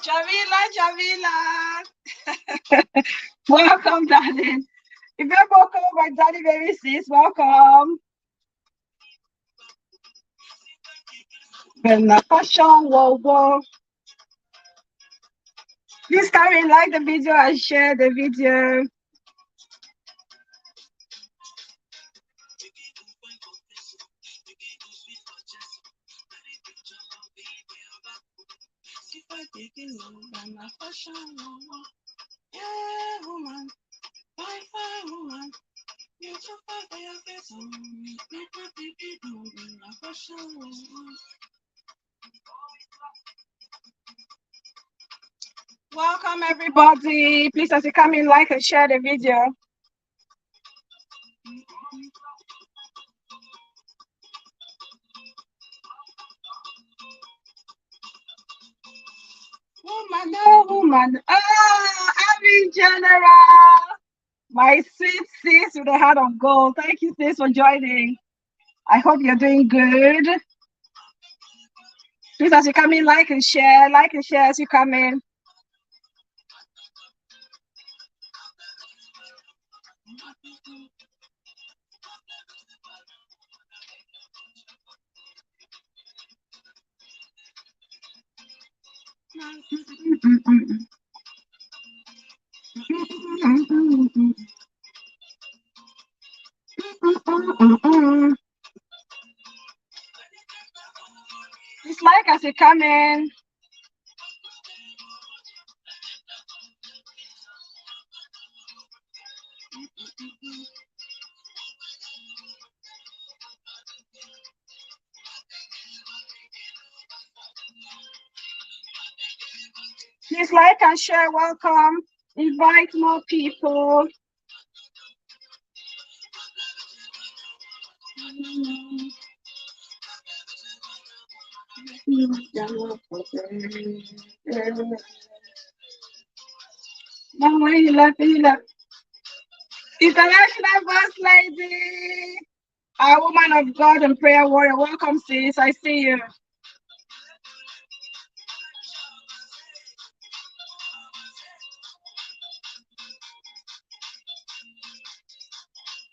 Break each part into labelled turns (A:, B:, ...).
A: Jamila. Welcome, darling. If you're welcome, my daddy baby sis, welcome. When the fashion whoa. Please carry like the video and share the video. Yeah, woman, fine woman. You so fine for your face, welcome everybody. Please, as you come in, like and share the video. Woman, oh woman, I'm in general. My sweet sis with a heart of gold. Thank you, sis, for joining. I hope you're doing good. Please, as you come in, like and share as you come in. It's like as you come in. Please like and share. Welcome. Invite more people. Mama, you love. International boss lady. A woman of God and prayer warrior. Welcome, sis. I see you.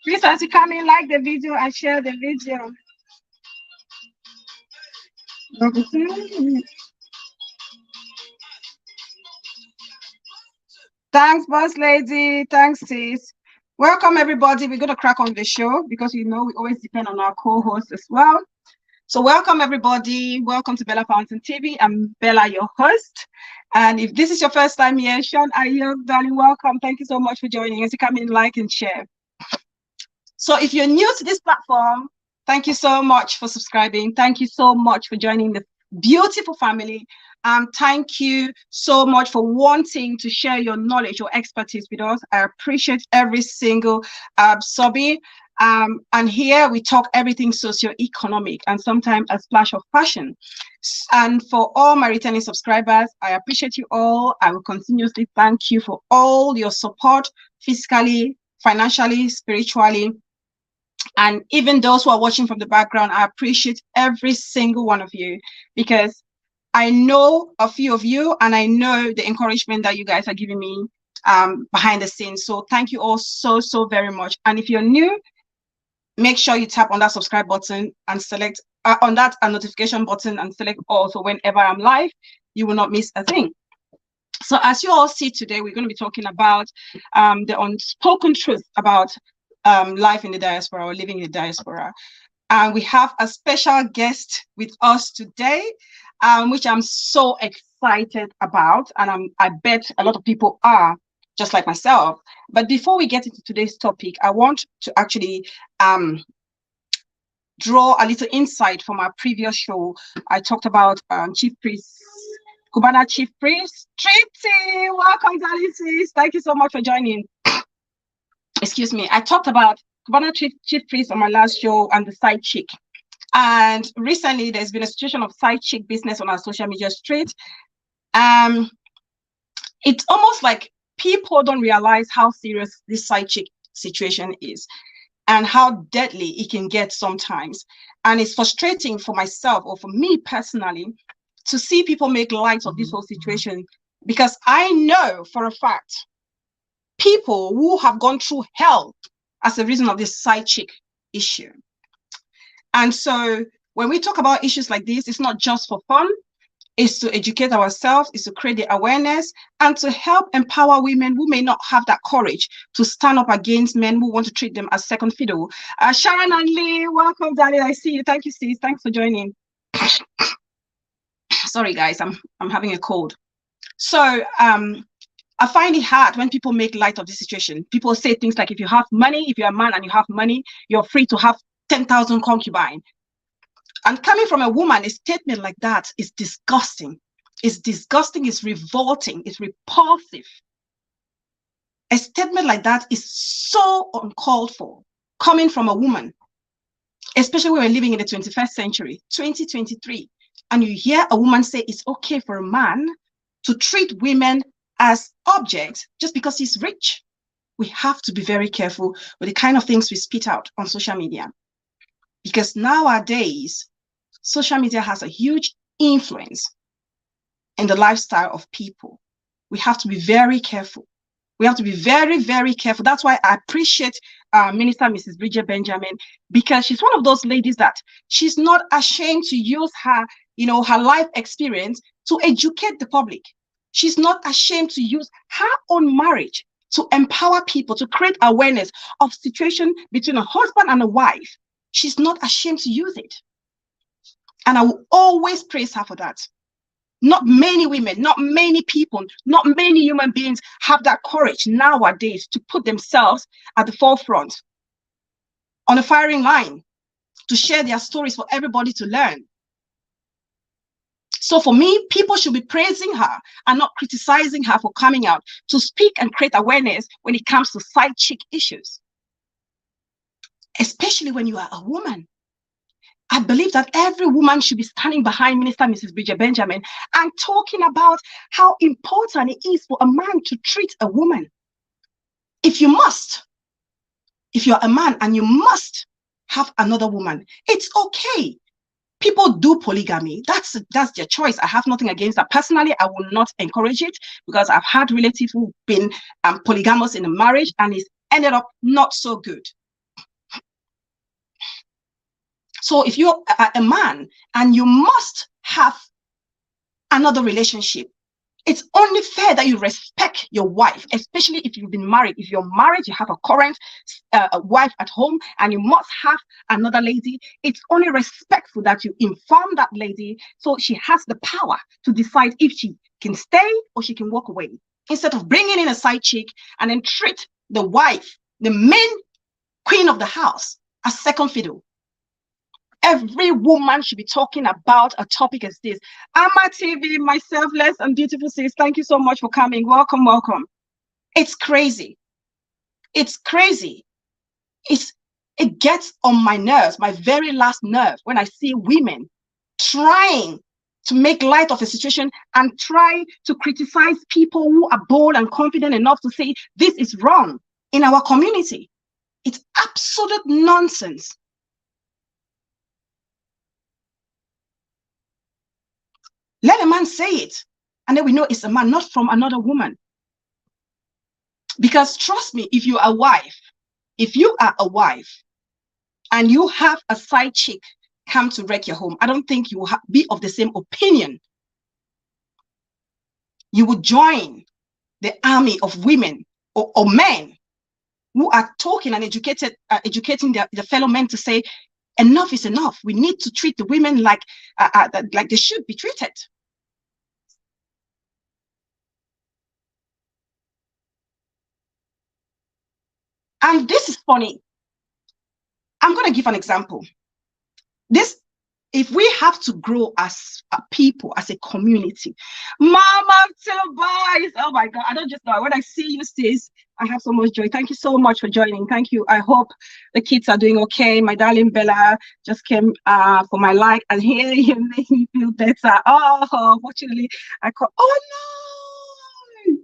A: Please, as you come in, like the video and share the video. Thanks, boss lady. Thanks, sis. Welcome, everybody. We're going to crack on the show because we always depend on our co-host as well. So welcome, everybody. Welcome to Bella Fountain TV. I'm Bella, your host. And if this is your first time here, Sean Ayok, darling, welcome. Thank you so much for joining us. You come in, like, and share. So if you're new to this platform, thank you so much for subscribing. Thank you so much for joining the beautiful family. Thank you so much for wanting to share your knowledge or expertise with us. I appreciate every single subby. And here we talk everything socio-economic and sometimes a splash of fashion. And for all my returning subscribers, I appreciate you all. I will continuously thank you for all your support, physically, financially, spiritually. And even those who are watching from the background, I appreciate every single one of you because I know a few of you and I know the encouragement that you guys are giving me behind the scenes. So thank you all so very much. And if you're new, make sure you tap on that subscribe button and select on that notification button and select all. So whenever I'm live, you will not miss a thing. So as you all see today, we're going to be talking about the unspoken truth about life in the diaspora or living in the diaspora. And we have a special guest with us today, which I'm so excited about. And I bet a lot of people are just like myself. But before we get into today's topic, I want to actually draw a little insight from our previous show. I talked about Chief Priest, Cubana Chief Priest, Triti. Welcome, darling sis. Thank you so much for joining. Excuse me. I talked about Cubana Chief Priest on my last show and the side chick. And recently, there's been a situation of side chick business on our social media street. It's almost like people don't realize how serious this side chick situation is and how deadly it can get sometimes. And it's frustrating for myself or for me personally to see people make light of this whole situation Because I know for a fact people who have gone through hell as a reason of this side chick issue. And so when we talk about issues like this, it's not just for fun. It's to educate ourselves, it's to create the awareness, and to help empower women who may not have that courage to stand up against men who want to treat them as second fiddle. Sharon and Lee, welcome, darling. I see you. Thank you, sis. Thanks for joining. Sorry, guys, I'm having a cold. So I find it hard when people make light of the situation. People say things like, if you have money, if you're a man and you have money, you're free to have 10,000 concubines. And coming from a woman, a statement like that is disgusting. It's disgusting, it's revolting, it's repulsive. A statement like that is so uncalled for, coming from a woman, especially when we're living in the 21st century, 2023. And you hear a woman say it's okay for a man to treat women as objects just because he's rich. We have to be very careful with the kind of things we spit out on social media. Because nowadays, social media has a huge influence in the lifestyle of people. We have to be very careful. We have to be very, very careful. That's why I appreciate Minister Mrs. Bridget Benjamin, because she's one of those ladies that she's not ashamed to use her, her life experience to educate the public. She's not ashamed to use her own marriage to empower people, to create awareness of situation between a husband and a wife. She's not ashamed to use it. And I will always praise her for that. Not many women, not many people, not many human beings have that courage nowadays to put themselves at the forefront, on the firing line, to share their stories for everybody to learn. So for me, people should be praising her and not criticizing her for coming out to speak and create awareness when it comes to side chick issues. Especially when you are a woman. I believe that every woman should be standing behind Minister Mrs. Bridget Benjamin and talking about how important it is for a man to treat a woman. If you're a man and you must have another woman, it's okay. People do polygamy. That's their choice. I have nothing against that. Personally, I will not encourage it because I've had relatives who've been polygamous in a marriage and it's ended up not so good. So if you're a man and you must have another relationship, it's only fair that you respect your wife, especially if you've been married. If you're married, you have a current wife at home and you must have another lady. It's only respectful that you inform that lady so she has the power to decide if she can stay or she can walk away. Instead of bringing in a side chick and then treat the wife, the main queen of the house, as second fiddle. Every woman should be talking about a topic as this. Ama TV, my selfless and beautiful sis, thank you so much for coming. Welcome, welcome. It's crazy. It's crazy. It gets on my nerves, my very last nerve, when I see women trying to make light of a situation and try to criticize people who are bold and confident enough to say this is wrong in our community. It's absolute nonsense. Let a man say it, and then we know it's a man, not from another woman. Because trust me, if you are a wife and you have a side chick come to wreck your home, I don't think you will be of the same opinion. You would join the army of women or men who are talking and educating their fellow men to say, enough is enough. We need to treat the women like they should be treated. And this is funny. I'm going to give an example. If we have to grow as a people, as a community, Mama Tobias, oh my God, I don't just know. When I see you, sis, I have so much joy. Thank you so much for joining. Thank you. I hope the kids are doing okay. My darling Bella just came for my like, and here you make me feel better. Oh, fortunately, oh no!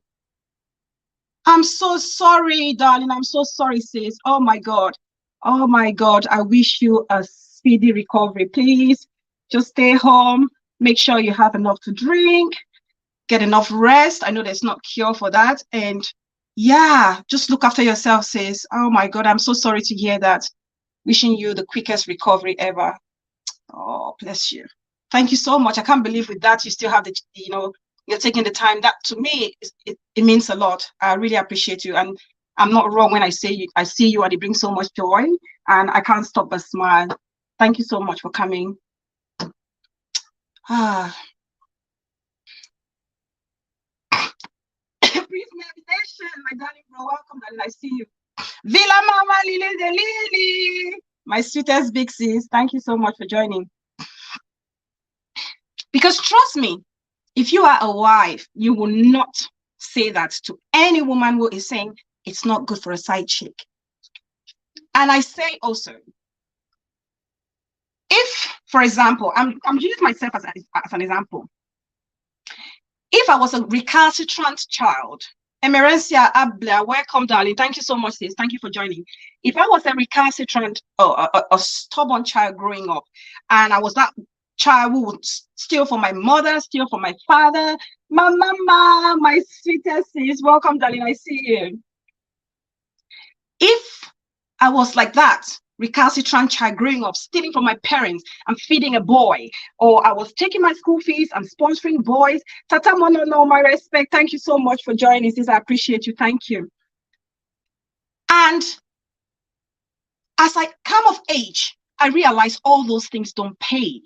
A: I'm so sorry, darling. I'm so sorry, sis. Oh my God. Oh my God. I wish you a speedy recovery. Please just stay home. Make sure you have enough to drink. get enough rest. I know there's not cure for that. And yeah, just look after yourself, sis. Oh my God, I'm so sorry to hear that. Wishing you the quickest recovery ever. Oh, bless you. Thank you so much. I can't believe with that you still have the, you're taking the time. That to me, it means a lot. I really appreciate you. And I'm not wrong when I say I see you and it brings so much joy. And I can't stop but smile. Thank you so much for coming. Brief meditation, my darling bro. Welcome, and I see you. Villa Mama Lily the Lily. My sweetest big sis. Thank you so much for joining. Because trust me, if you are a wife, you will not say that to any woman who is saying it's not good for a side chick. And I say also, if, for example, I'm using myself as an example. If I was a recalcitrant child, Emerencia Abla, welcome, darling. Thank you so much, sis. Thank you for joining. If I was a recalcitrant, a stubborn child growing up, and I was that child who would steal from my mother, steal from my father, my mama, my sweetest sis, welcome, darling. I see you. If I was like that, recalcitrant child growing up, stealing from my parents and feeding a boy, or I was taking my school fees and sponsoring boys. Tata Mono, no, my respect. Thank you so much for joining, sis. I appreciate you. Thank you. And as I come of age, I realized all those things don't pay.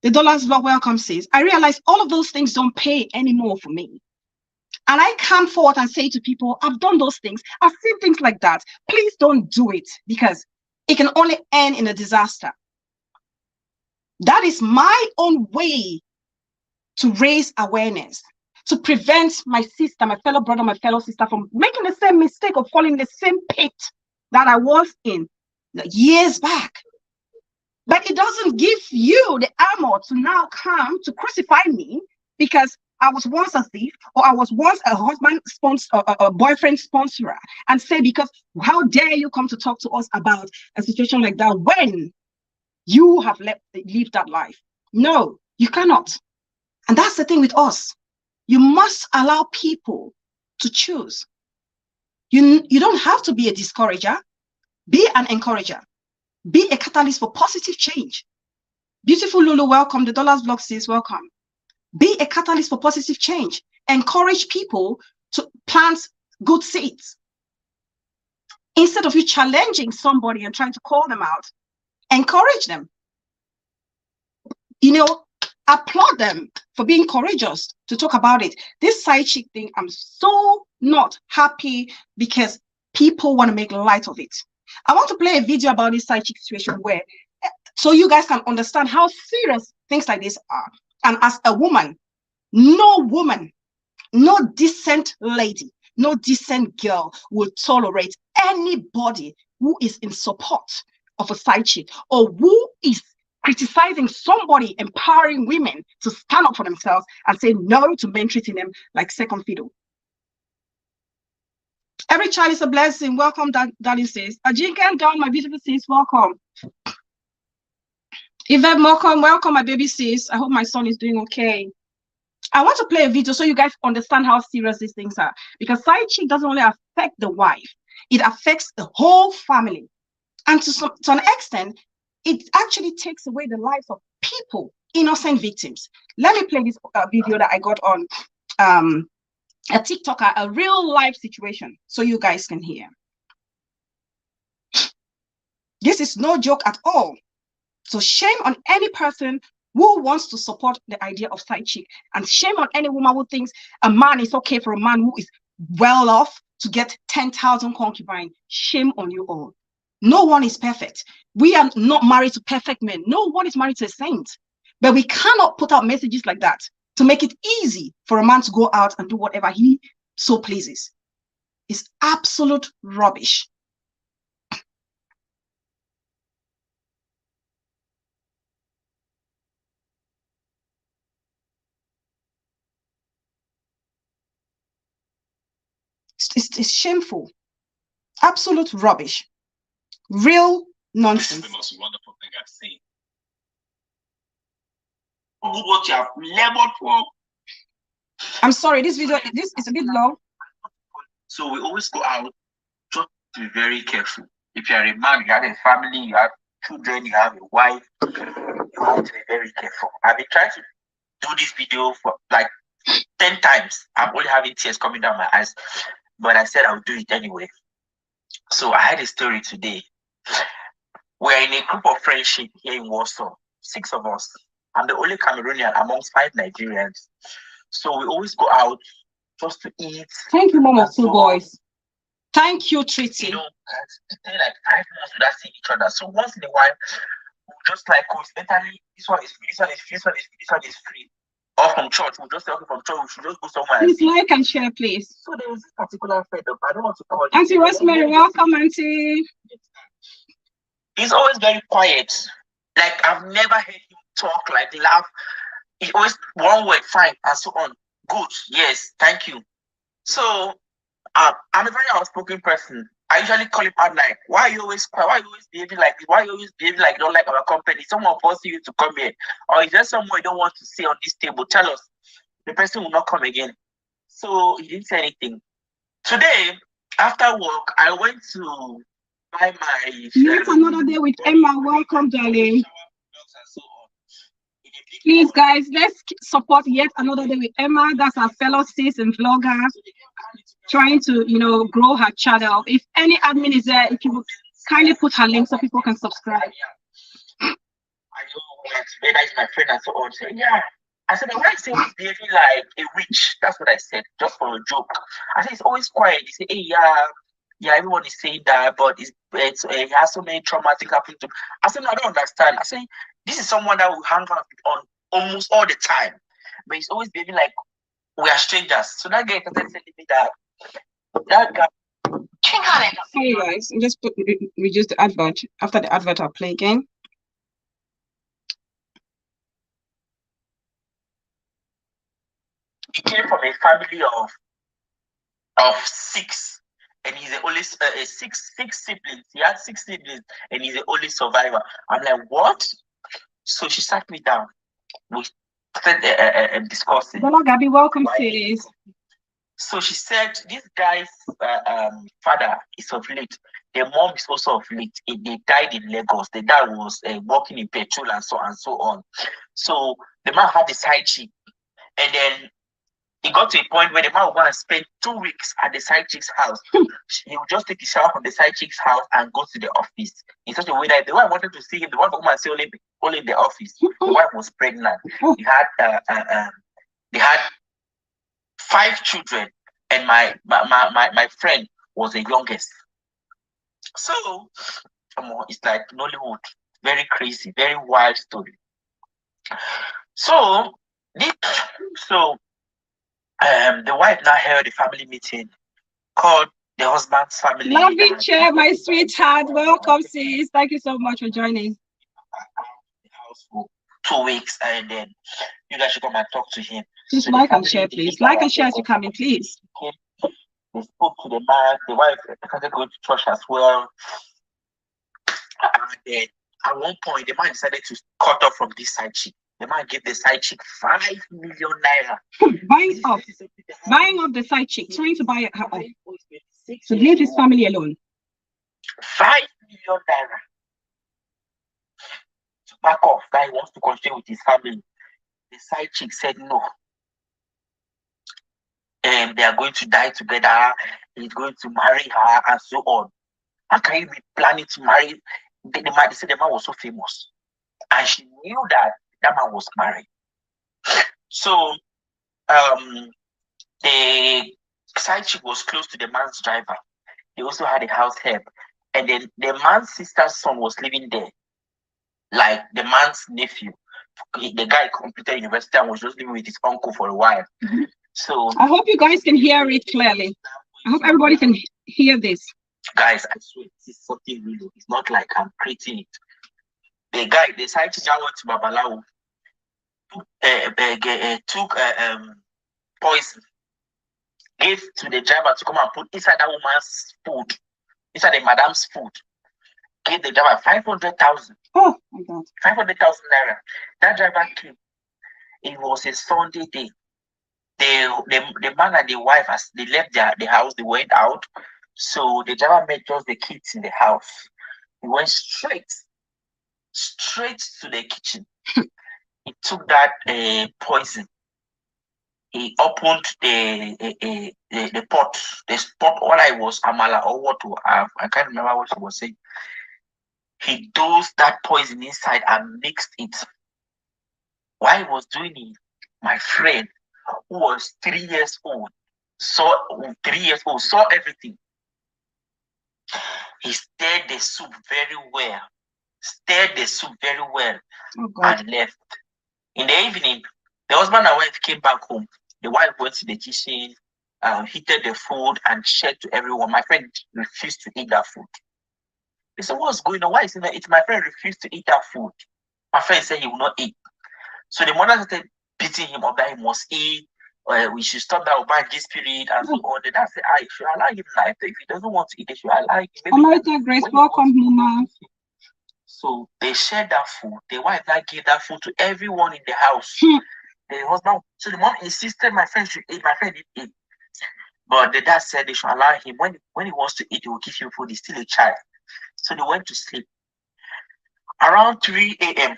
A: The dollars block welcome, sis. I realized all of those things don't pay anymore for me. And I come forward and say to people, I've done those things. I've seen things like that. Please don't do it because it can only end in a disaster. That is my own way to raise awareness, to prevent my sister, my fellow brother, my fellow sister from making the same mistake of falling in the same pit that I was in years back. But it doesn't give you the armor to now come to crucify me because I was once a thief, or I was once a husband sponsor, a boyfriend sponsorer, and say, because how dare you come to talk to us about a situation like that when you have lived that life? No, you cannot. And that's the thing with us. You must allow people to choose. You don't have to be a discourager. Be an encourager. Be a catalyst for positive change. Beautiful Lulu, welcome. The Dollars Blog says welcome. Be a catalyst for positive change. Encourage people to plant good seeds. Instead of you challenging somebody and trying to call them out, encourage them. Applaud them for being courageous to talk about it. This side chick thing, I'm so not happy because people want to make light of it. I want to play a video about this side chick situation where, so you guys can understand how serious things like this are. And as a woman, no decent lady, no decent girl will tolerate anybody who is in support of a side chick or who is criticizing somebody, empowering women to stand up for themselves and say no to men treating them like second fiddle. Every child is a blessing. Welcome, Daddy says. Ajinkan Dawn, my beautiful sis, welcome. Yvette Malcolm, welcome, my baby sis. I hope my son is doing okay. I want to play a video so you guys understand how serious these things are. Because side chick doesn't only affect the wife, it affects the whole family. And to an extent, it actually takes away the lives of people, innocent victims. Let me play this video that I got on a TikToker, a real life situation, so you guys can hear. This is no joke at all. So shame on any person who wants to support the idea of side chick, and shame on any woman who thinks a man is okay for a man who is well off to get 10,000 concubines. Shame on you all. No one is perfect. We are not married to perfect men. No one is married to a saint. But we cannot put out messages like that to make it easy for a man to go out and do whatever he so pleases. It's absolute rubbish. It's shameful. Absolute rubbish. Real nonsense.
B: This is the most wonderful thing I've seen. What you have labored for,
A: I'm sorry, this video, this is a bit low.
B: So we always go out, just to be very careful. If you are a man, you have a family, you have children, you have a wife, you have to be very careful. I've been trying to do this video for like 10 times. I'm only having tears coming down my eyes, but I said I'll do it anyway. So I had a story today. We're in a group of friendship here in Warsaw, 6 of us. I'm the only Cameroonian amongst 5 Nigerians. So we always go out just to eat.
A: Thank you, mom of 2 boys. Thank you, Treaty.
B: You know, like 5 months without seeing each other. So once in a while, we'll just like coincidentally, this one is free, this one is free. Or from church, we'll just say, okay, from church, we should just go somewhere.
A: Please like and share, please.
B: So there was this particular friend, I don't want to call it.
A: Auntie Rosemary, welcome, Auntie.
B: He's always very quiet. Like, I've never heard him talk, like laugh. He always one word, fine, and so on. Good, yes, thank you. So I'm a very outspoken person. I usually call him out like, why are you always quiet? Why are you always behaving like this? Why are you always behaving like you don't like our company? Someone forcing you to come here. Or is there someone you don't want to see on this table? Tell us. The person will not come again. So he didn't say anything. Today, after work, I went to buy my...
A: Yet another day with Emma. Welcome, darling. Please, guys, let's support Yet Another Day with Emma. That's our fellow sis and vlogger trying to, you know, grow her channel. If any admin is there, if you would kindly put her link so people can subscribe.
B: I know that is my friend and so on. So, yeah. I said, why is he behaving like a witch? That's what I said, just for a joke. I said, it's always quiet. He said, hey, yeah, everyone is saying that, but he has so many traumatic happening to him. I said, no, I don't understand. I said, this is someone that will hang out on almost all the time, but he's always behaving like we are strangers. So that guy started telling me that guy.
A: Hey guys, just reduce the advert. After the advert, I'll play again.
B: He came from a family of 6, and he's the only six siblings. He had 6 siblings, and he's the only survivor. I'm like, what? So she sat me down. We started discussing.
A: Bella Gabi, welcome, sis.
B: So she said, this guy's father is of late. Their mom is also of late. They died in Lagos. The dad was working in petrol and so on. So the man had a side chick, and then it got to a point where the man would go and spend 2 weeks at the side chick's house. He would just take a shower from the side chick's house and go to the office in such a way that the wife wanted to see him. The wife would come and say only in the office. The wife was pregnant. They had 5 children, and my friend was the youngest. So it's like Nollywood, very crazy, very wild story. So the wife now held a family meeting, called the husband's family.
A: Lovely chair, my sweetheart. Welcome, sis. Thank you so much for joining.
B: The house for 2 weeks, and then you guys should come and talk to him.
A: Just so like and share, please. Like and share as you come in, please.
B: They spoke to the man. The wife started going to church as well. And then at one point, the man decided to cut off from this side chick. The man gave the side chick 5 million naira.
A: Buying up the side chick, trying to buy her off. To leave his family alone.
B: 5 million naira. To back off, that he wants to continue with his family. The side chick said no. And they are going to die together. He's going to marry her and so on. How can you be planning to marry? They said the man was so famous. And she knew that man was married. So the side chick was close to the man's driver. They also had a house help. And then the man's sister's son was living there. Like the man's nephew. The guy completed university and was just living with his uncle for a while.
A: Mm-hmm.
B: So
A: I hope you guys can hear it clearly. I hope everybody can hear this.
B: Guys, I swear this is something real. It's not like I'm creating it. The side chick went to Babalawo, took poison, gave to the driver to come and put inside that woman's food, inside the madam's food. Gave the driver 500,000.
A: Oh my God.
B: 500,000 naira. That driver came. It was a Sunday day. the man and the wife, as they left the house, they went out. So the driver met just the kids in the house. He went straight to the kitchen. He took that poison. He opened the pot. The pot, all I was amala or what to have. I can't remember what he was saying. He dosed that poison inside and mixed it. While he was doing it, my friend, who was 3 years old, saw everything. He stirred the soup very well. And left. In the evening, the husband and wife came back home. The wife went to the kitchen, heated the food, and shared to everyone. My friend refused to eat that food. They said, "What's going on? Why is it not eating?" My friend refused to eat that food. My friend said he will not eat. So the mother started beating him up that he must eat. We should stop that Obagi spirit and so on. The dad said, "I should allow him life. If he doesn't want to eat, they should allow him."
A: America Grace, welcome, Mama.
B: So they shared that food. The wife now gave that food to everyone in the house. The husband, so the mom insisted my friend should eat. My friend didn't eat. But the dad said they should allow him. When he wants to eat, he will give him food. He's still a child. So they went to sleep. Around 3 a.m.,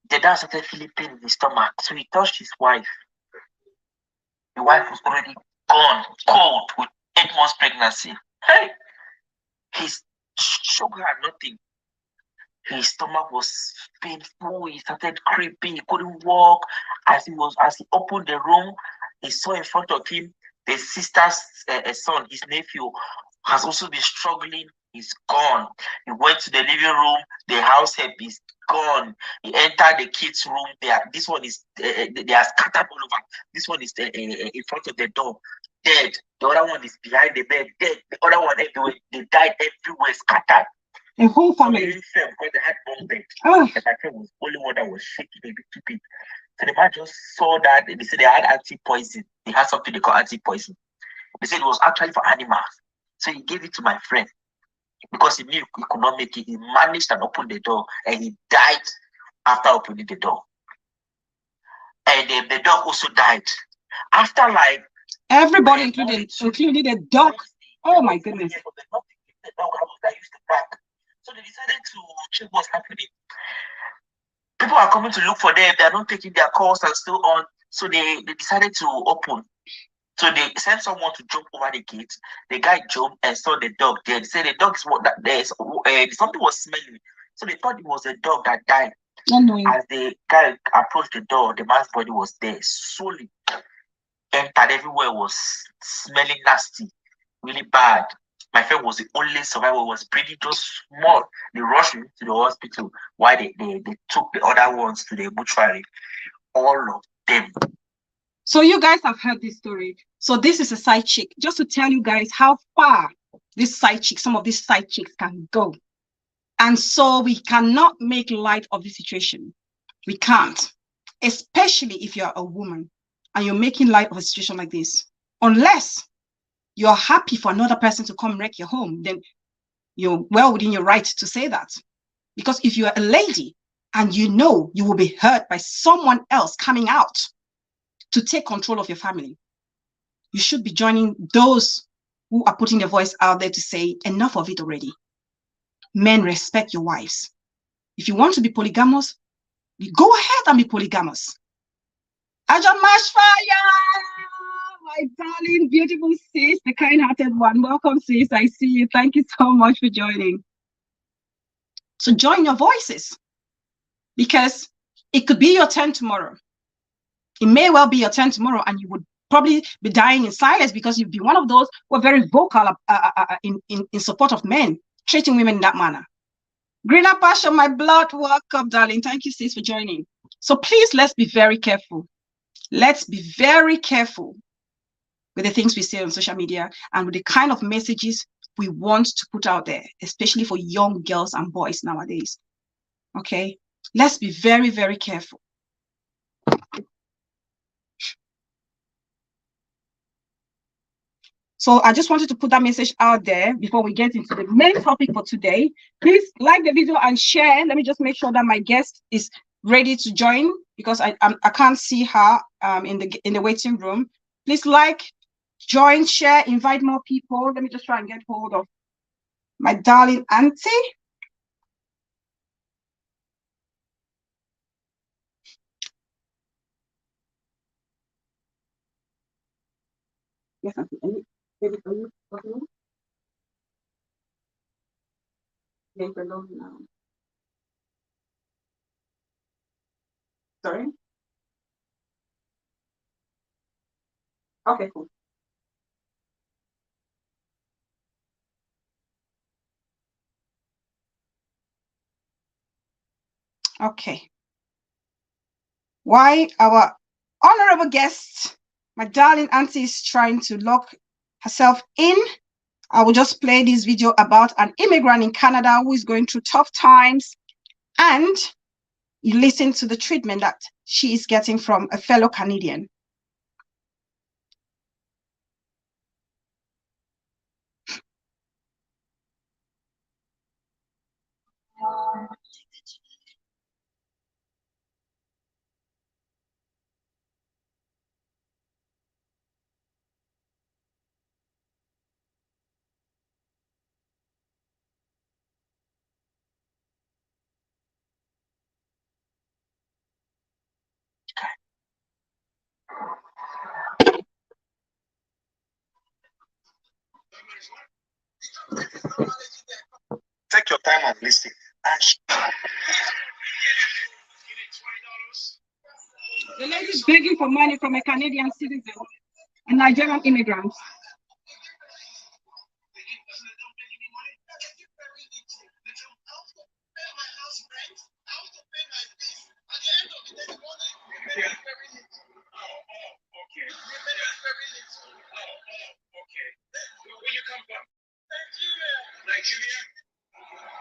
B: the dad started feeling pain in his stomach. So he touched his wife. The wife was already gone, cold, with 8 months pregnancy. Hey! His sugar had nothing. His stomach was painful. He started creeping. He couldn't walk. As he opened the room, he saw in front of him the sister's son, his nephew, has also been struggling. He's gone. He went to the living room. The house help is gone. He entered the kids' room. They are scattered all over. This one is in front of the door, dead. The other one is behind the bed, dead. The other one everywhere. They died everywhere, scattered.
A: A whole family.
B: Because they had one bed. Oh. And my friend was the only one that was shaking a little bit. So the man just saw that. They said they had anti-poison. They had something they call anti-poison. They said it was actually for animals. So he gave it to my friend because he knew he could not make it. He managed and opened the door, and he died after opening the door. And the dog also died. After like
A: everybody, including the dog. Oh my goodness.
B: The dog that used to bark. So they decided to check what's happening. People are coming to look for them. They are not taking their calls and so on. So they decided to open. So they sent someone to jump over the gate. The guy jumped and saw the dog there. They said the dog is what that there's something was smelling. So they thought it was a dog that died. As the guy approached the door, the man's body was there, solely entered everywhere, was smelling nasty, really bad. My friend was the only survivor, was breathing just small. They rushed him to the hospital while they took the other ones to the mortuary. All of them.
A: So you guys have heard this story. So this is a side chick. Just to tell you guys how far some of these side chicks can go. And so we cannot make light of the situation. We can't. Especially if you're a woman and you're making light of a situation like this. Unless you're happy for another person to come wreck your home, then you're well within your right to say that. Because if you're a lady and you know you will be hurt by someone else coming out to take control of your family, you should be joining those who are putting their voice out there to say, enough of it already. Men, respect your wives. If you want to be polygamous, you go ahead and be polygamous. Ajamash fire! My darling, beautiful sis, the kind-hearted one. Welcome, sis. I see you. Thank you so much for joining. So join your voices, because it could be your turn tomorrow. It may well be your turn tomorrow, and you would probably be dying in silence because you'd be one of those who are very vocal in support of men, treating women in that manner. Greener Passion, my blood, welcome, darling. Thank you, sis, for joining. So please, let's be very careful. Let's be very careful with the things we say on social media and with the kind of messages we want to put out there, especially for young girls and boys nowadays. Okay? Let's be very, very careful. So I just wanted to put that message out there before we get into the main topic for today. Please like the video and share. Let me just make sure that my guest is ready to join, because I can't see her in the waiting room. Please like, join, share, invite more people. Let me just try and get hold of my darling auntie. Yes, auntie. David, are you talking? Yes, alone now. Sorry. Okay, cool. Okay. Why our honorable guest, my darling auntie, is trying to lock herself in, I will just play this video about an immigrant in Canada who is going through tough times, and you listen to the treatment that she is getting from a fellow Canadian.
B: Take your time and listen.
A: The lady is begging for money from a Canadian citizen, a Nigerian immigrant.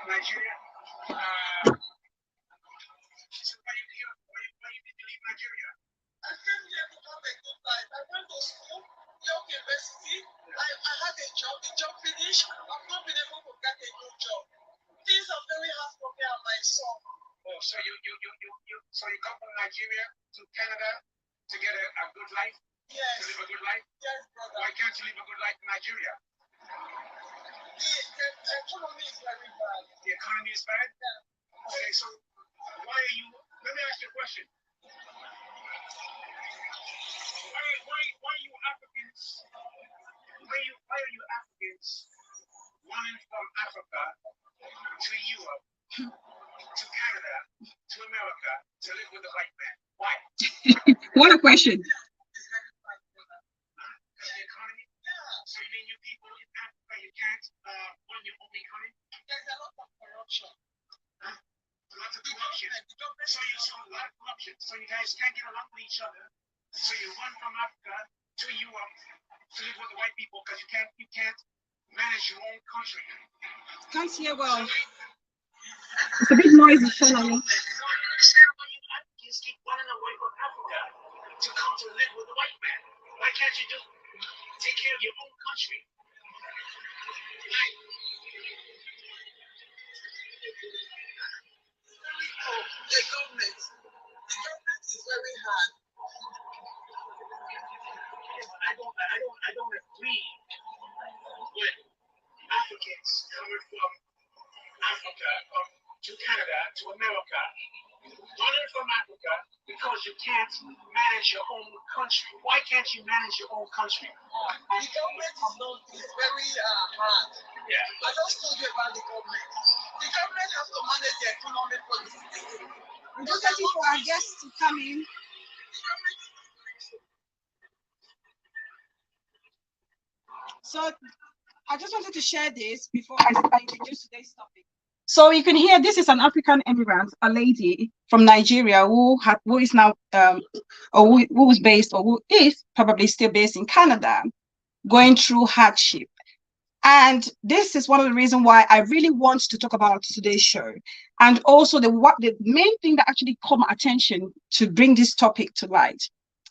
B: Nigeria. I came here to have a good life. I went to school, York University. I had a job. The job finished. I've not been able to get a good job. Things are very hard for me and my son. Oh, so you come from Nigeria to Canada to get a good life? Yes. To live a good life? Yes, brother. Why can't you live a good life in Nigeria? The economy is very bad. The economy is bad? Yeah. Okay, so why are you? Let me ask you a question. Why are you Africans? Why are you Africans running from Africa to Europe, to Canada, to America to live with the white man? Why?
A: What a question.
B: The economy? Yeah. So you mean you people in Africa, you can't run your own economy? There's a lot of corruption. Huh? Lots of corruption. So you saw a lot of corruption. So you guys can't get along with each other. So you run from Africa to Europe to live with the white people because you can't manage your own country.
A: Can't hear well. It's a bit noisy, Shannon.
B: You keep running away from Africa to come to live with the white man. Why can't you just take care of your own country? The government is very hard. I don't agree with Africans coming from Africa to Canada to America, running from Africa because you can't manage your own country. Why can't you manage your own country? The government is very hard. Yeah. I just told you about the government. The government has to manage the economic policy.
A: I'm just waiting for our guests to come in. So I just wanted to share this before I introduce today's topic. So you can hear this is an African immigrant, a lady from Nigeria who is now or who was based or who is probably still based in Canada, going through hardship. And this is one of the reasons why I really want to talk about today's show. And also the main thing that actually caught my attention to bring this topic to light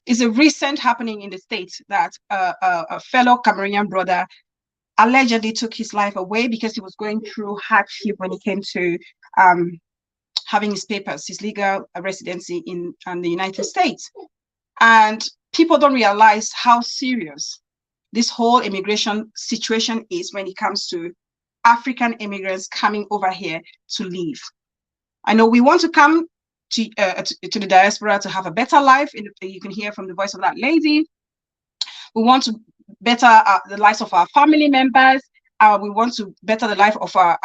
A: is a recent happening in the States that a fellow Cameroonian brother allegedly took his life away because he was going through hardship when it came to having his papers, his legal residency in the United States. And people don't realize how serious this whole immigration situation is when it comes to African immigrants coming over here to live. I know we want to come to the diaspora to have a better life. You can hear from the voice of that lady. We want to better the lives of our family members. We want to better the life of our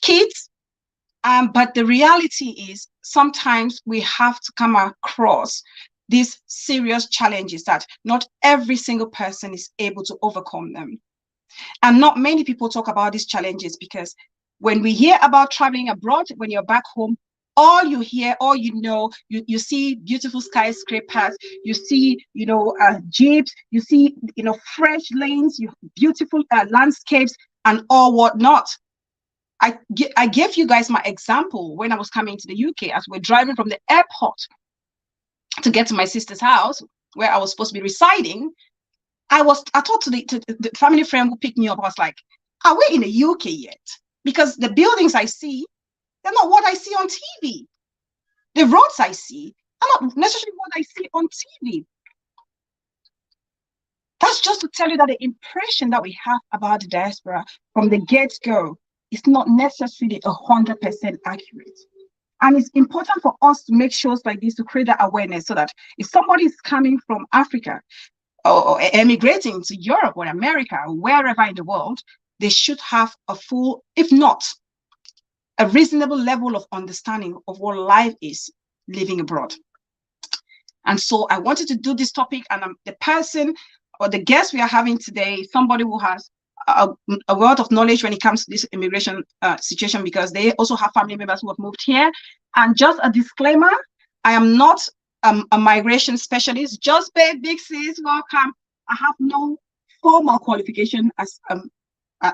A: kids. But the reality is sometimes we have to come across these serious challenges that not every single person is able to overcome them. And not many people talk about these challenges, because when we hear about traveling abroad, when you're back home, all you hear, all you know, you see beautiful skyscrapers, you see, jeeps, you see, fresh lanes, beautiful landscapes and all whatnot. I gave you guys my example when I was coming to the UK, as we're driving from the airport to get to my sister's house where I was supposed to be residing. I talked to the family friend who picked me up. I was like, are we in the UK yet? Because the buildings I see, they're not what I see on TV. The roads I see are not necessarily what I see on TV. That's just to tell you that the impression that we have about the diaspora from the get-go is not necessarily 100% accurate. And it's important for us to make shows like this to create that awareness, so that if somebody is coming from Africa or emigrating to Europe or America or wherever in the world, they should have a full, if not a reasonable level of understanding of what life is living abroad. And so I wanted to do this topic, and the person or the guest we are having today is somebody who has a wealth of knowledge when it comes to this immigration situation, because they also have family members who have moved here. And just a disclaimer, I am not a migration specialist. Just big sis, welcome. I have no formal qualification as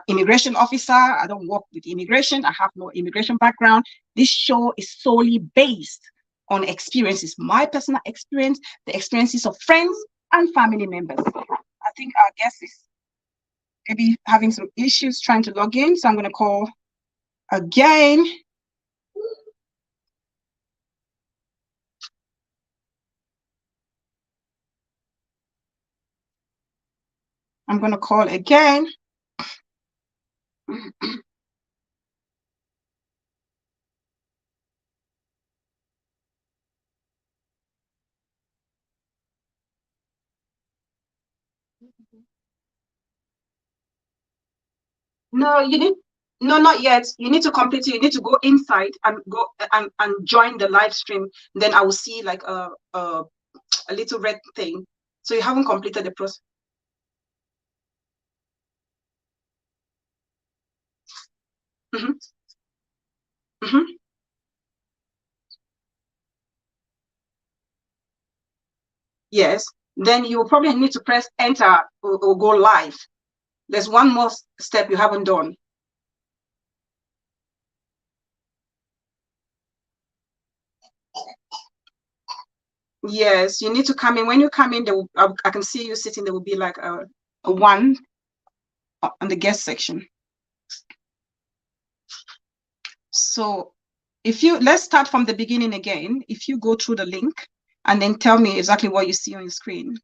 A: immigration officer. I don't work with immigration. I have no immigration background. This show is solely based on experiences, my personal experience, the experiences of friends and family members. I think our guest is maybe having some issues trying to log in, so I'm going to call again. I'm going to call again. No, not yet. You need to complete it. You need to go inside and go and join the live stream. Then I will see like a little red thing. So you haven't completed the process. Mm-hmm. Mm-hmm. Yes. Then you will probably need to press enter or go live. There's one more step you haven't done. Yes, you need to come in. When you come in, I can see you sitting. There will be like a one on the guest section. So let's start from the beginning again. If you go through the link and then tell me exactly what you see on your screen.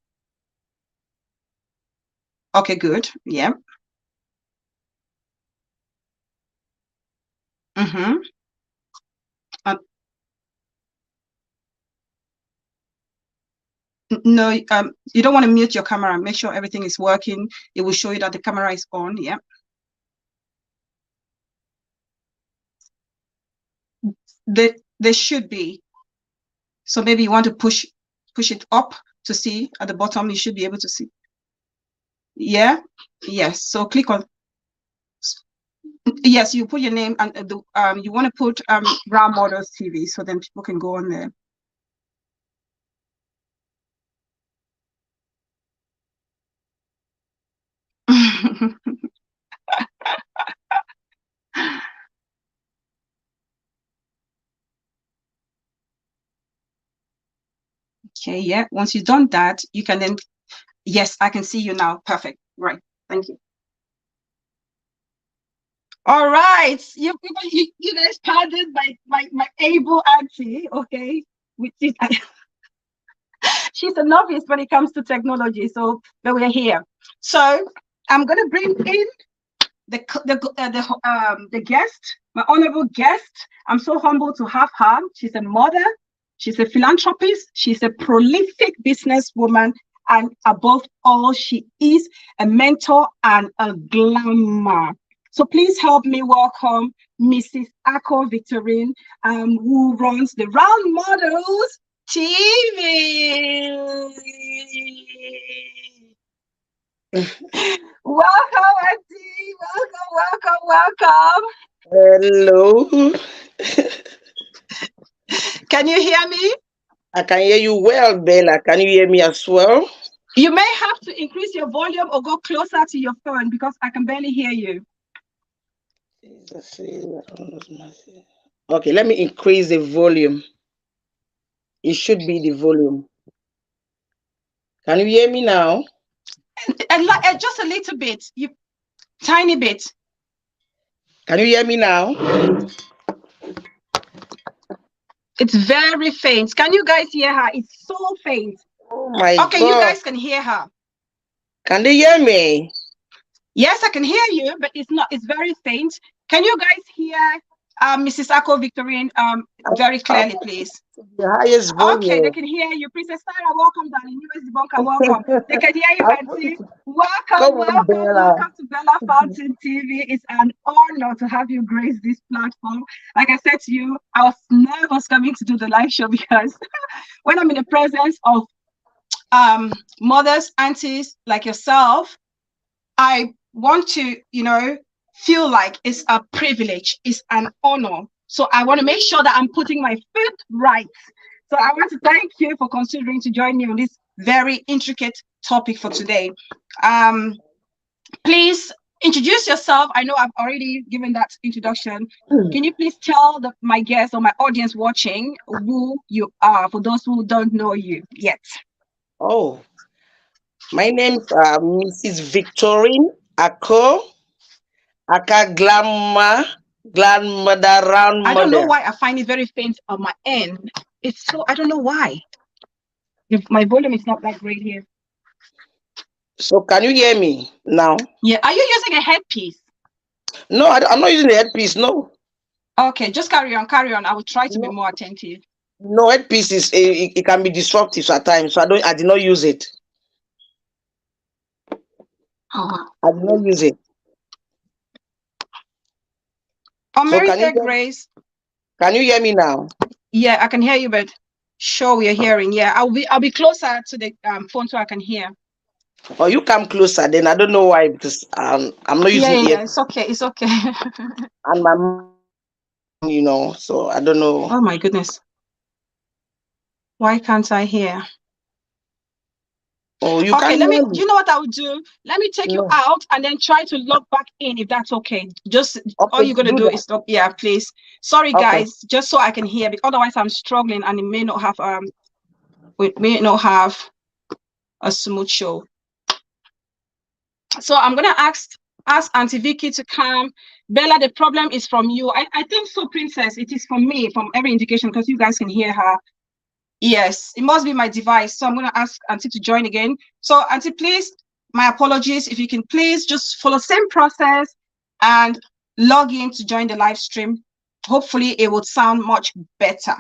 A: Okay, good. Yeah. Mm-hmm. No, you don't want to mute your camera. Make sure everything is working. It will show you that the camera is on. Yeah. They should be. So maybe you want to push it up to see at the bottom. You should be able to see. Yeah. Yes. So click on. Yes, you put your name and you want to put Brown Models TV, so then people can go on there. Okay, yeah. Once you've done that, you can then, yes, I can see you now. Perfect. Right. Thank you. All right. You guys pardon my able auntie, okay? Which is she's a novice when it comes to technology. So, but we're here. So I'm gonna bring in the guest, my honorable guest. I'm so humbled to have her. She's a mother, she's a philanthropist, she's a prolific businesswoman, and above all, she is a mentor and a glamour. So please help me welcome Mrs. Ako Victorine, who runs the Round Models TV. Welcome, Auntie. Welcome.
C: Hello.
A: Can you hear me?
C: I can hear you well, Bella. Can you hear me as well?
A: You may have to increase your volume or go closer to your phone because I can barely hear you.
C: Okay, let me increase the volume. It should be the volume. Can you hear me now?
A: And just a little bit, tiny bit.
C: Can you hear me now?
A: It's very faint. Can you guys hear her? It's so faint.
C: Oh my God.
A: Okay, you guys can hear her.
C: Can they hear me?
A: Yes, I can hear you, but it's very faint. Can you guys hear Mrs. Ako Victorine very clearly, please?
C: The highest volume.
A: Okay, they can hear you. Princess Sarah, welcome, darling. US Debunker, welcome. They can hear you, Auntie. Welcome to Bella Fountain TV. It's an honor to have you grace this platform. Like I said to you, I was nervous coming to do the live show because when I'm in the presence of mothers, aunties like yourself, I want to, feel like it's a privilege, it's an honor. So I want to make sure that I'm putting my foot right. So I want to thank you for considering to join me on this very intricate topic for today. Please introduce yourself. I know I've already given that introduction. Can you please tell my guests or my audience watching who you are for those who don't know you yet?
C: Oh, my name is Mrs. Victorine Ako. Aka grandmother, round mother.
A: I don't know why I find it very faint on my end. I don't know why. My volume is not that great here.
C: So can you hear me now?
A: Yeah. Are you using a headpiece?
C: No, I'm not using the headpiece. No.
A: Okay, just carry on. I will try to be more attentive.
C: No, headpiece it can be disruptive at times. So I did not use it. I did not use it.
A: Grace.
C: Can you hear me now?
A: Yeah, I can hear you, but sure we are hearing. Yeah, I'll be closer to the phone so I can hear.
C: Or you come closer, then I don't know why because I'm not using it.
A: Yeah, it's okay.
C: And my mom, so I don't know.
A: Oh my goodness. Why can't I hear?
C: Oh, you
A: okay,
C: can hear me.
A: You know what I will do? Let me take you out and then try to log back in if that's okay. Just all you're gonna do is stop. Yeah, please. Sorry guys, just so I can hear, because otherwise I'm struggling and it may not have a smooth show. So I'm gonna ask Auntie Vicky to come. Bella, the problem is from you. I think so, Princess. It is from me, from every indication, because you guys can hear her. Yes, it must be my device. So I'm going to ask Auntie to join again. So Auntie, please, my apologies. If you can please just follow the same process and log in to join the live stream. Hopefully it would sound much better.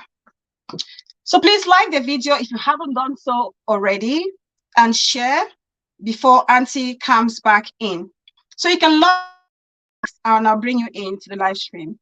A: So please like the video if you haven't done so already and share before Auntie comes back in. So you can log in and I'll bring you into the live stream.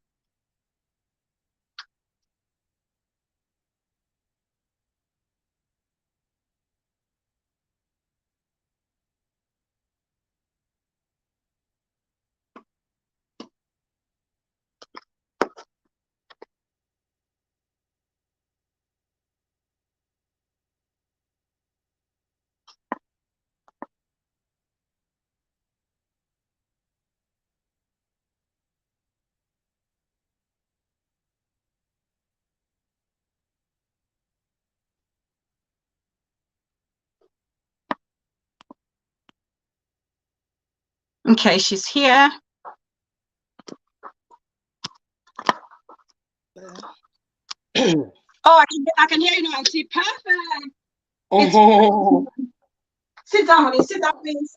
A: Okay, she's here. Oh, I can hear you now, Auntie. Perfect. It's
C: Oh,
A: sit down, honey. Sit down, please.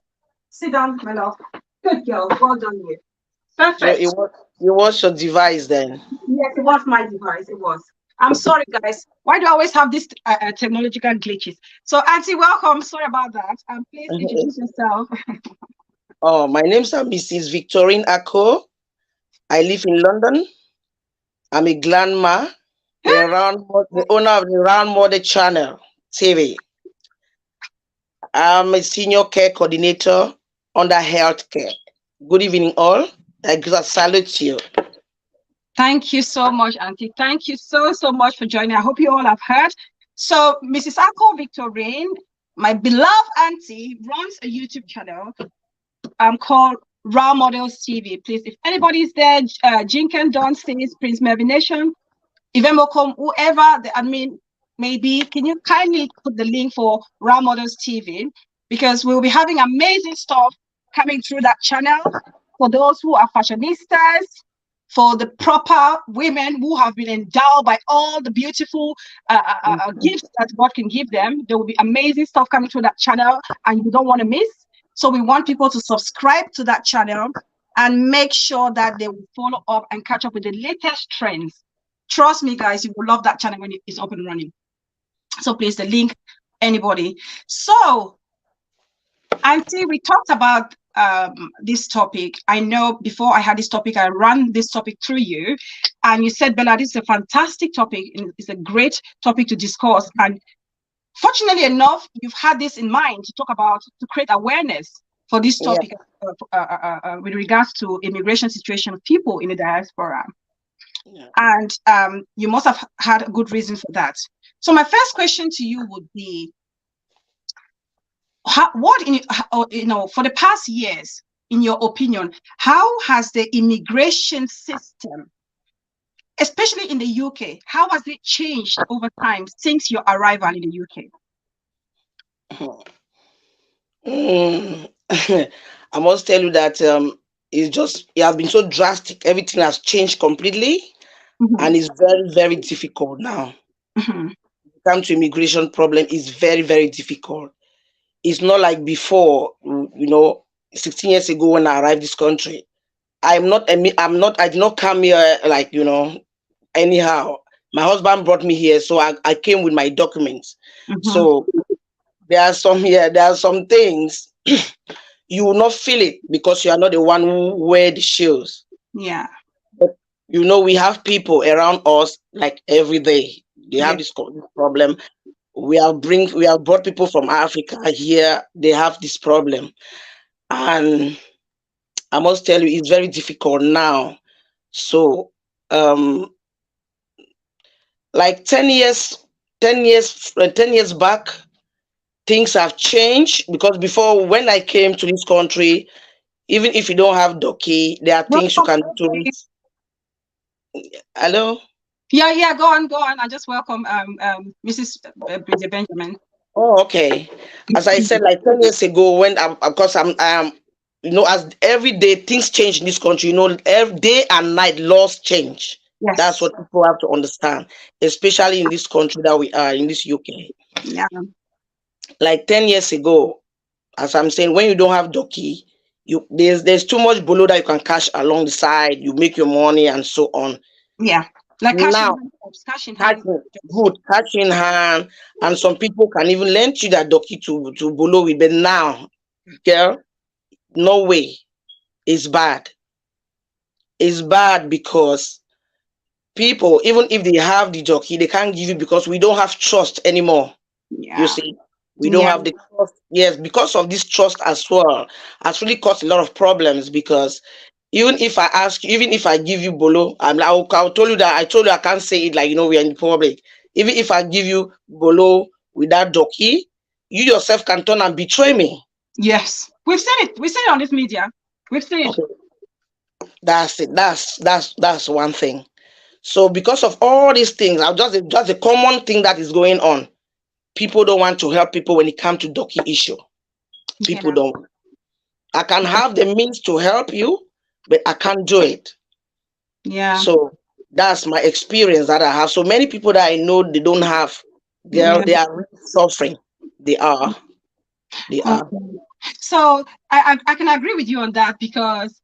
A: Sit down, my love. Good girl. Well done, you.
C: so
A: Perfect.
C: it was your device then.
A: Yes, it was my device. It was. I'm sorry, guys. Why do I always have these technological glitches? So, Auntie, welcome. Sorry about that. Please introduce yourself.
C: Oh, my name's Mrs. Victorine Ako. I live in London. I'm a grandma, the owner of the Round Mother Channel TV. I'm a senior care coordinator under healthcare. Good evening, all. I salute you.
A: Thank you so much, Auntie. Thank you so much for joining. I hope you all have heard. So, Mrs. Ako Victorine, my beloved auntie, runs a YouTube channel called Raw Models TV. Please, if anybody is there, Jinken, Don, Stace, Prince Melvin Nation, Ivemokom, whoever the admin may be, can you kindly put the link for Raw Models TV? Because we'll be having amazing stuff coming through that channel for those who are fashionistas, for the proper women who have been endowed by all the beautiful gifts that God can give them. There will be amazing stuff coming through that channel, and you don't want to miss. So we want people to subscribe to that channel and make sure that they will follow up and catch up with the latest trends. Trust me, guys, you will love that channel when it's up and running. So please, the link, anybody. So, Auntie, we talked about this topic. I know before I had this topic, I ran this topic through you, and you said, Bella, this is a fantastic topic. It's a great topic to discuss. And fortunately enough, you've had this in mind to talk about, to create awareness for this topic with regards to immigration situation of people in the diaspora. Yeah. And you must have had a good reason for that. So my first question to you would be, for the past years, in your opinion, how has the immigration system, especially in the UK, how has it changed over time since your arrival in the
C: UK? I must tell you that it has been so drastic. Everything has changed completely, and it's very, very difficult now. Come to immigration problem is very, very difficult. It's not like before, 16 years ago when I arrived this country. I did not come here like, anyhow. My husband brought me here, so I came with my documents. So there are some things you will not feel it because you are not the one who wear the shoes.
A: Yeah.
C: But, we have people around us like every day. They have this problem. We have brought people from Africa here. They have this problem, and I must tell you, it's very difficult now. So, like 10 years back, things have changed because before, when I came to this country, even if you don't have doki, there are things you can do. Hello.
A: Yeah, go on. I just welcome Mrs. Bridget Benjamin.
C: Oh, okay. As I said, like 10 years ago, when of course I'm as every day things change in this country, every day and night laws change. Yes. That's what people have to understand, especially in this country that we are in this UK.
A: Yeah.
C: Like 10 years ago, as I'm saying, when you don't have doki, there's too much below that you can cash along the side, you make your money and so on.
A: Yeah. Like cash in hand.
C: Good, cash in hand, and some people can even lend you that doki to below it. But now, girl, no way. It's bad. It's bad because people, even if they have the doki, they can't give you because we don't have trust anymore. Yeah. You see, we don't have the trust. Yes, because of this trust as well, has really caused a lot of problems because even if I ask you, even if I give you bolo, I'll tell you that I told you I can't say it like we are in public. Even if I give you bolo without doki, you yourself can turn and betray me.
A: Yes, we've seen it. We've seen it on this media. We've seen it.
C: Okay. That's it. That's one thing. So because of all these things, just a common thing that is going on. People don't want to help people when it comes to doki issue. People don't. I can have the means to help you, but I can't do it.
A: Yeah.
C: So that's my experience that I have. So many people that I know they don't have, they are really suffering. They are. They are.
A: Okay. So I can agree with you on that because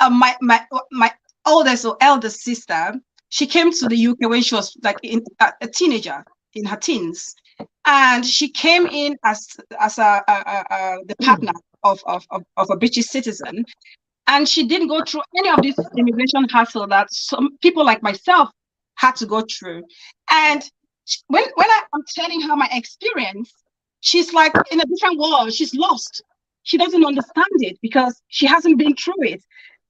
A: my oldest or eldest sister, she came to the UK when she was like a teenager in her teens, and she came in as the partner of a British citizen, and she didn't go through any of this immigration hassle that some people like myself had to go through. And I'm telling her my experience, she's like in a different world. She's lost. She doesn't understand it because she hasn't been through it.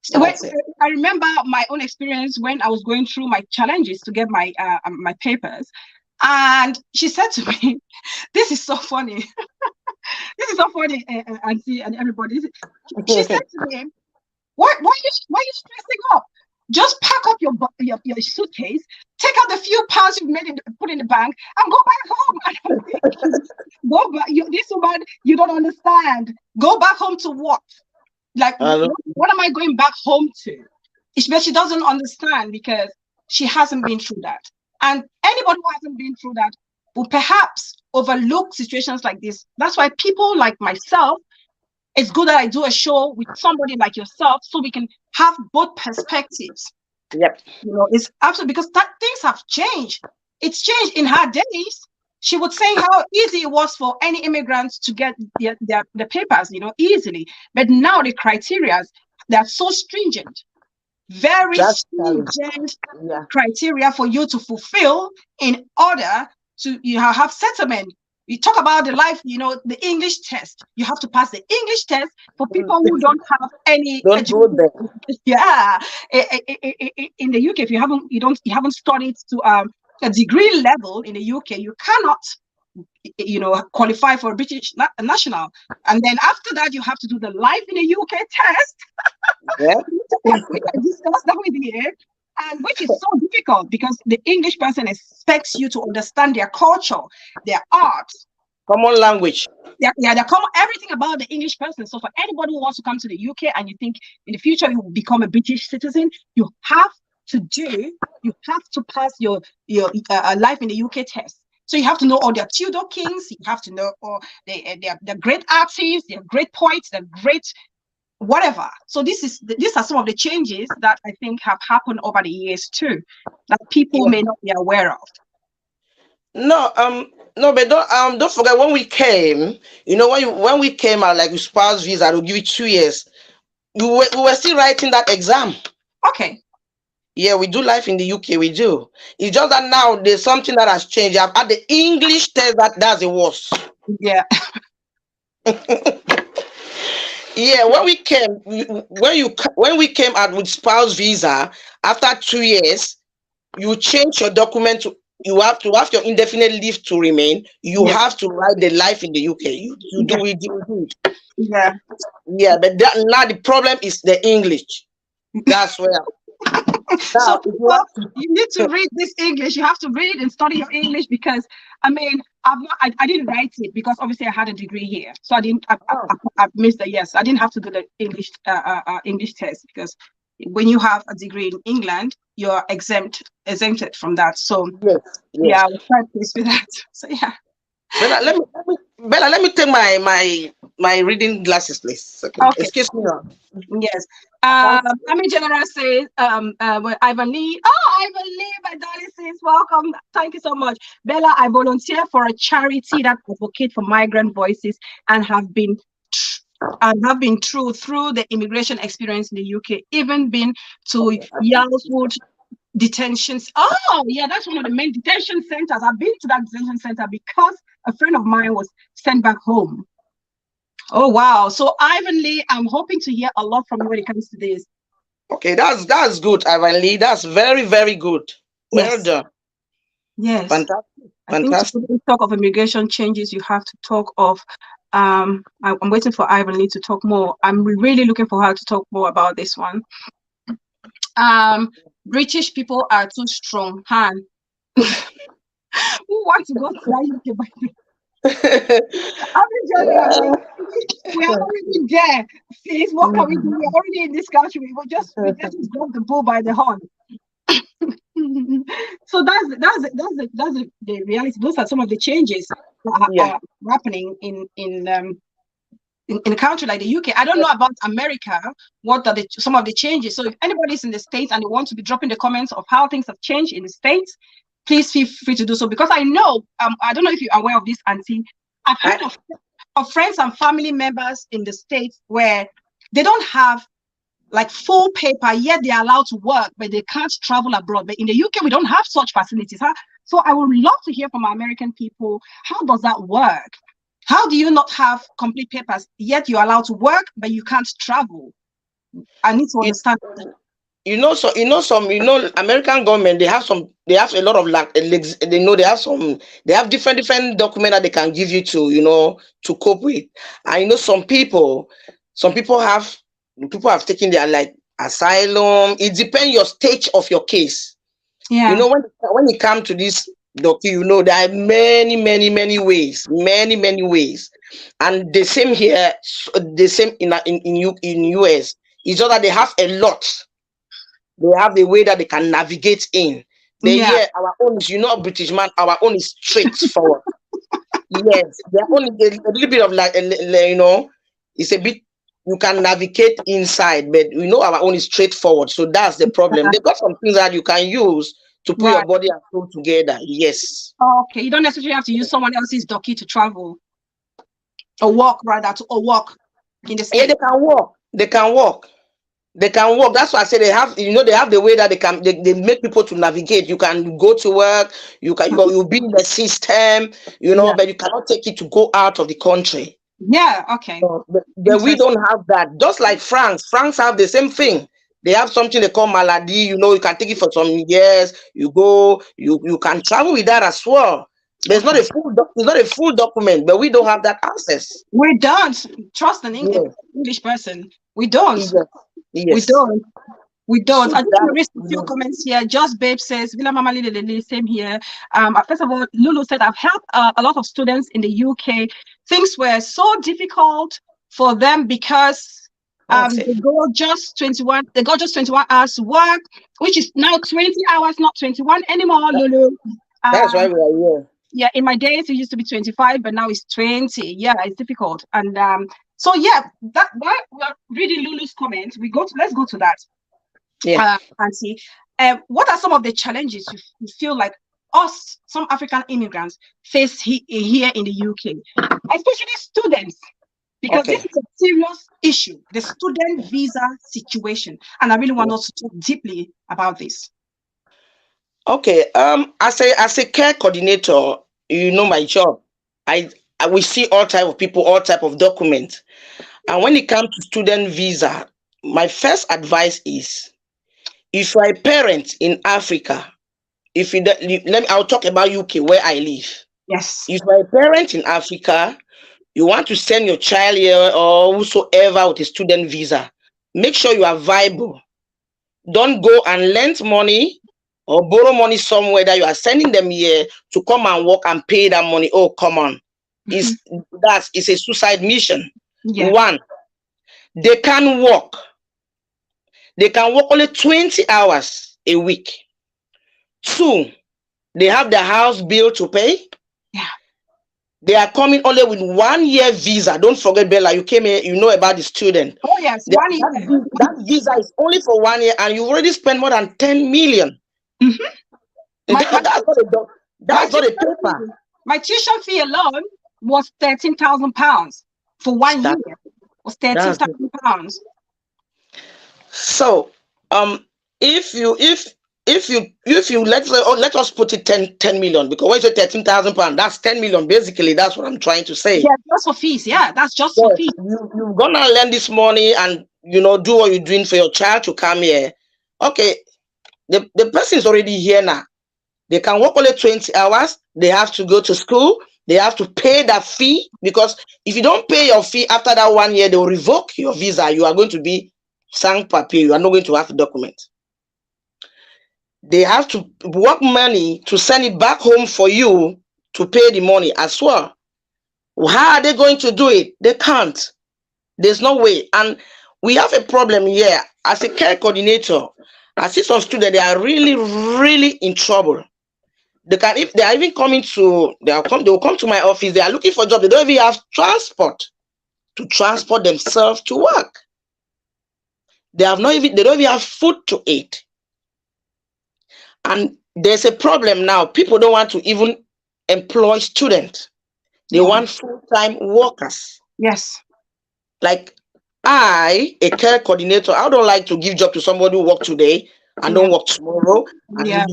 A: So I remember my own experience when I was going through my challenges to get my papers, and she said to me, "This is so funny. This is so funny, Auntie and everybody." She said to me, why are you stressing up? Just pack up your suitcase, take out the few pounds you've made put in the bank, and go back home." And I'm thinking, go back. This woman, you don't understand. Go back home to what? Like, what am I going back home to? But she doesn't understand because she hasn't been through that. And anybody who hasn't been through that will perhaps overlook situations like this. That's why people like myself, it's good that I do a show with somebody like yourself so we can have both perspectives.
C: Yep.
A: You know, it's absolutely because things have changed. It's changed. In her days, she would say how easy it was for any immigrants to get the papers, you know, easily. But now the criteria, they're so stringent, very stringent criteria for you to fulfill in order to have settlement. You talk about the life, you know, the English test. You have to pass the English test for people who don't have any education. Yeah, in the UK, if you haven't studied to a degree level in the UK, you cannot, you know, qualify for a British national. And then after that, you have to do the life in the UK test.
C: Yeah.
A: We can discuss that with you. And which is so difficult because the English person expects you to understand their culture, their art,
C: common language.
A: They're common everything about the English person. So for anybody who wants to come to the UK and you think in the future you will become a British citizen, you have to pass your life in the UK test. So you have to know all their Tudor kings. You have to know all the great artists, their great poets, the great whatever. So these are some of the changes that I think have happened over the years too, that people may not be aware of.
C: No, but don't forget when we came. You know, when we came out, like with spouse visa, they'll give you 2 years. We were still writing that exam.
A: Okay.
C: Yeah, we do life in the UK. We do. It's just that now there's something that has changed. I've had the English test that's it was.
A: Yeah.
C: Yeah, when we came out with spouse visa, after 2 years, you change your document to you have to have your indefinite leave to remain. You have to write the life in the UK. You do it.
A: Yeah.
C: Yeah, but now the problem is the English. That's where.
A: So you need to read this English. You have to read and study your English because I mean I didn't write it because obviously I had a degree here, so I missed the yes. I didn't have to do the English test because when you have a degree in England, you're exempted from that. So yeah, I was quite pleased with that. So yeah.
C: Bella, let me take my reading glasses, please. Okay. Excuse me.
A: Yes. Ami General says, Ivan Lee. Oh, Ivan Lee, my darling sis, welcome. Thank you so much. Bella, I volunteer for a charity that advocates for migrant voices and have been through the immigration experience in the UK, even been to Yarwood detentions. Oh, yeah, that's one of the main detention centers. I've been to that detention center because a friend of mine was sent back home. Oh, wow. So, Ivan Lee, I'm hoping to hear a lot from you when it comes to this.
C: Okay, that's good, Ivan Lee. That's very, very good. Well done.
A: Yes.
C: Fantastic.
A: I think to talk of immigration changes, you have to talk of, I'm waiting for Ivan Lee to talk more. I'm really looking for her to talk more about this one. British people are too strong. Who wants to go to that UK by the we are already there. Sis, what can we do? We're already in this country. We just grab the bull by the horn. So that's the reality. Those are some of the changes. are happening in a country like the UK. I don't know about America. What are some of the changes? So if anybody's in the States and they want to be dropping the comments of how things have changed in the States, please feel free to do so. Because I know, I don't know if you're aware of this, Auntie. I've heard of friends and family members in the States where they don't have like full paper, yet they're allowed to work, but they can't travel abroad. But in the UK, we don't have such facilities. Huh? So I would love to hear from our American people, how does that work? How do you not have complete papers, yet you're allowed to work, but you can't travel? I need to understand.
C: American government, they have a lot of they have different document that they can give you to cope with. I know some people have taken their like asylum. It depends your stage of your case.
A: Yeah.
C: When you come to this docu, there are many ways, many ways. And the same here, the same in US. It's just that they have a lot. They have the way that they can navigate in. Here, our own is, British man, our own is straightforward. Yes, they're only a little bit of like, it's a bit, you can navigate inside, but our own is straightforward. So that's the problem. They've got some things that you can use to put your body and soul together. Yes.
A: Okay, you don't necessarily have to use someone else's donkey to travel or walk, rather, or walk in the state.
C: Yeah, they can walk. They can walk. That's why I say they have the way that they make people to navigate. You can go to work, you'll be in the system, but you cannot take it to go out of the country.
A: Yeah, okay.
C: But we don't have that. Just like France have the same thing. They have something they call malady. You can take it for some years. You go, you can travel with that as well. But it's not a full document, but we don't have that access.
A: We don't. Trust an English person. We don't.
C: Yes.
A: We don't. I just want to read a few comments here. Just Babe says, Villa Mama Lily, same here. First of all, Lulu said, I've helped a lot of students in the UK. Things were so difficult for them because they got just 21 hours to work, which is now 20 hours, not 21 anymore, Lulu.
C: That's why we are here.
A: Yeah, in my days it used to be 25, but now it's 20. Yeah, it's difficult. And so yeah, that while we're reading Lulu's comment, let's go to that.
C: Yeah.
A: And see what are some of the challenges you feel like some African immigrants face here in the UK, especially students, because this is a serious issue, the student visa situation, and I really want us to talk deeply about this.
C: Okay. As a care coordinator, my job. We see all type of people, all type of documents, and when it comes to student visa, my first advice is, if you're a parent in Africa, I'll talk about UK where I live.
A: Yes.
C: If you're a parent in Africa, you want to send your child here or whosoever with a student visa, make sure you are viable. Don't go and lend money or borrow money somewhere that you are sending them here to come and work and pay that money. Oh, come on. It's a suicide mission.
A: Yeah.
C: One, they can work. They can work only 20 hours a week. Two, they have their house bill to pay.
A: Yeah.
C: They are coming only with 1 year visa. Don't forget, Bella, you came here, you know about the student.
A: Oh, yes, 1 year.
C: That visa is only for 1 year, and you've already spent more than 10 million.
A: Mm-hmm.
C: That's not a paper.
A: My tuition fee alone was £13,000 for 1 year. Was £13,000.
C: So, if you let us put it 10 million, because when you say £13,000, that's 10 million. Basically, that's what I'm trying to say.
A: Yeah, just for fees. Yeah, that's just for fees.
C: You're gonna lend this money and do what you're doing for your child to come here. Okay, the person is already here now. They can work only 20 hours. They have to go to school. They have to pay that fee, because if you don't pay your fee after that 1 year, they will revoke your visa. You are going to be sans papier. You are not going to have a document. They have to work money to send it back home for you to pay the money as well. How are they going to do it? They can't. There's no way. And we have a problem here. As a care coordinator, I see some students, they are really, really in trouble. They can, if they are even coming to, they will come to my office. They are looking for job. They don't even have transport to transport themselves to work. They don't even have food to eat. And there's a problem now. People don't want to even employ students. They want full-time workers.
A: Yes.
C: Like I, a care coordinator, I don't like to give job to somebody who work today and don't work tomorrow. And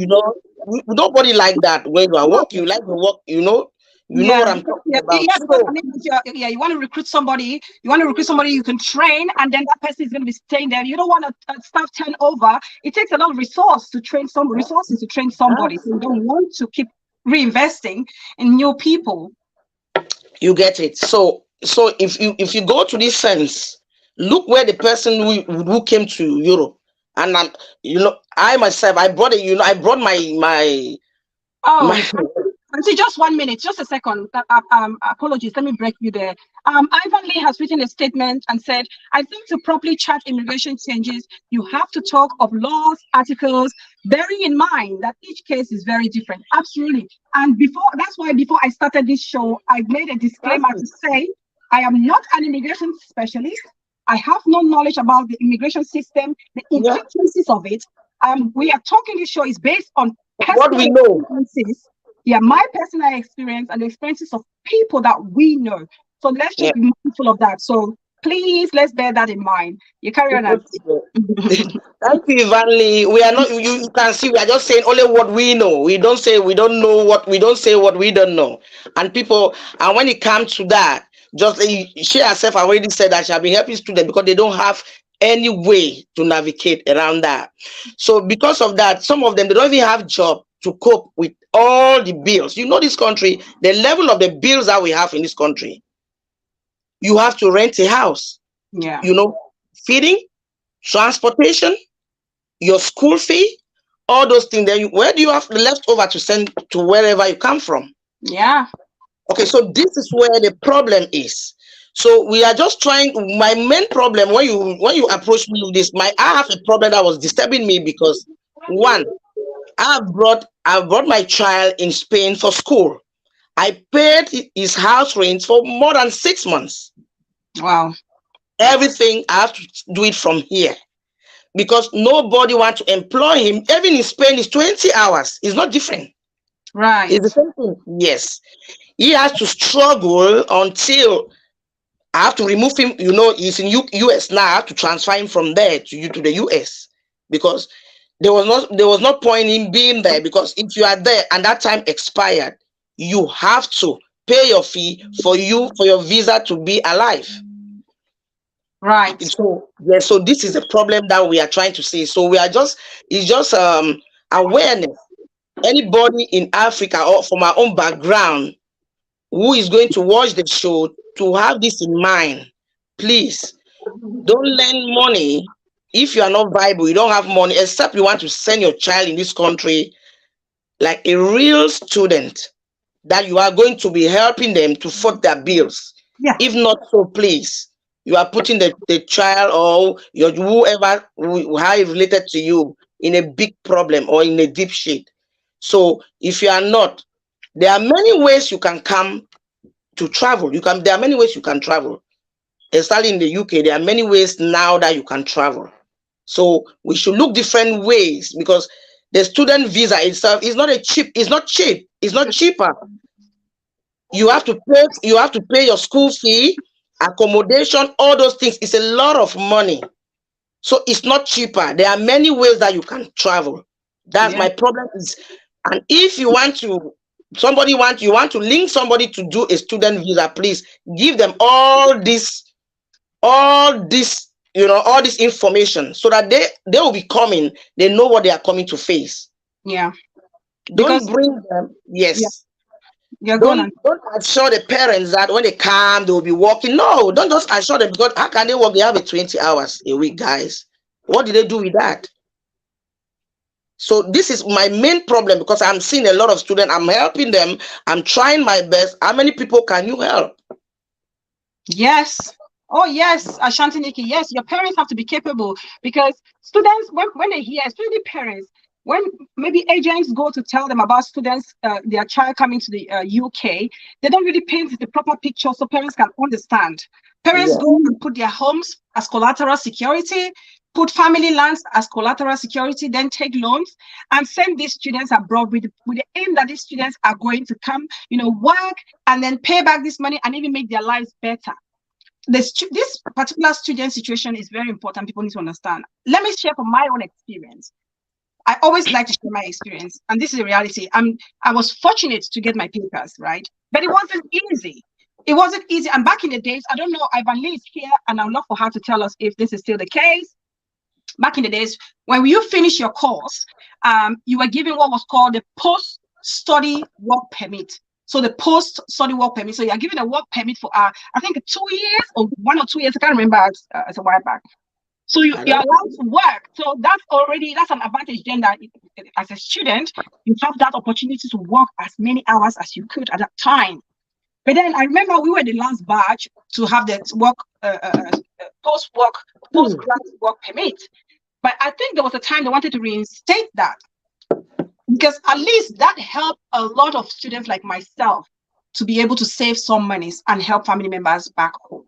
C: nobody like that. When you are working, you like to work, you know what I'm talking about.
A: Because, I mean, you want to recruit somebody, you can train, and then that person is going to be staying there. You don't want a staff turnover. It takes a lot of resources to train somebody. So you don't want to keep reinvesting in new people.
C: You get it. So if you go to this sense, look where the person who came to Europe, and I myself, I brought my
A: Auntie, just 1 minute, just a second. Apologies, let me break you there. Ivan Lee has written a statement and said, I think to properly chart immigration changes, you have to talk of laws, articles, bearing in mind that each case is very different. Absolutely. And that's why before I started this show, I made a disclaimer to say, I am not an immigration specialist. I have no knowledge about the immigration system, the intricacies of it. We are talking, this show is based on
C: what we know.
A: Yeah, my personal experience and the experiences of people that we know. So let's just be mindful of that. So please, let's bear that in mind. You carry on.
C: Thank you, Ivan Lee. We are not. You can see we are just saying only what we know. We don't say we don't know what we don't say what we don't know. And when it comes to that, just she herself already said that she has been helping students because they don't have any way to navigate around that. So because of that, some of them they don't even have job to cope with all the bills. You know, this country, the level of the bills that we have in this country, you have to rent a house.
A: Yeah.
C: You know, feeding, transportation, your school fee, all those things. Where do you have the leftover to send to wherever you come from?
A: Yeah.
C: Okay, so this is where the problem is. So we are just trying. My main problem when you approach me with this, I have a problem that was disturbing me because one, I brought my child in Spain for school. I paid his house rent for more than 6 months.
A: Wow.
C: Everything I have to do it from here because nobody wants to employ him. Even in Spain, it's 20 hours. It's not different.
A: Right.
C: It's the same thing. Yes. He has to struggle until I have to remove him. You know, he's in US now. I have to transfer him from there to the US because there was no point in being there, because if you are there and that time expired, you have to pay your fee for your visa to be alive.
A: Right.
C: So this is a problem that we are trying to see. So it's just awareness. Anybody in Africa or from our own background who is going to watch the show to have this in mind, please don't lend money. If you are not viable, you don't have money, except you want to send your child in this country like a real student, that you are going to be helping them to foot their bills.
A: Yeah.
C: If not so, please, you are putting the child or whoever related to you in a big problem or in a deep shit. So if you are not, there are many ways you can come to travel. There are many ways you can travel. Especially in the UK, there are many ways now that you can travel. So we should look different ways, because the student visa itself is not cheap. It's not cheaper. You have to pay your school fee, accommodation, all those things. It's a lot of money. So it's not cheaper. There are many ways that you can travel. That's my problem is, and if you want to link somebody to do a student visa, please give them all this information, so that they will be coming, they know what they are coming to face.
A: Yeah.
C: Don't bring them. Yes.
A: Yeah.
C: Don't assure the parents that when they come they will be working. No, don't just assure them, because how can they work? They have 20 hours a week, guys. What do they do with that? So this is my main problem, because I'm seeing a lot of students. I'm helping them. I'm trying my best. How many people can you help?
A: Yes. Oh, yes, Ashanti Nikki. Yes, your parents have to be capable, because students, when they hear, especially parents, when maybe agents go to tell them about students, their child coming to the UK, they don't really paint the proper picture so parents can understand. Parents
C: Yeah.
A: go and put their homes as collateral security, put family lands as collateral security, then take loans and send these students abroad with the aim that these students are going to come, work and then pay back this money and even make their lives better. This particular student situation is very important. People need to understand. Let me share from my own experience. I always like to share my experience, and this is a reality. I was fortunate to get my papers, right? But it wasn't easy. It wasn't easy. And back in the days, I don't know, Ivan Lee is here, and I'd love for her to tell us if this is still the case. Back in the days, when you finish your course, you were given what was called the post-study work permit. So the post-study work permit. So you are given a work permit for, I think, 2 years or 1 or 2 years. I can't remember. It's a while back. So you're allowed to work. So that's an advantage then, that as a student, you have that opportunity to work as many hours as you could at that time. But then I remember we were the last batch to have the work, post-grad work permit. But I think there was a time they wanted to reinstate that, because at least that helped a lot of students like myself to be able to save some monies and help family members back home.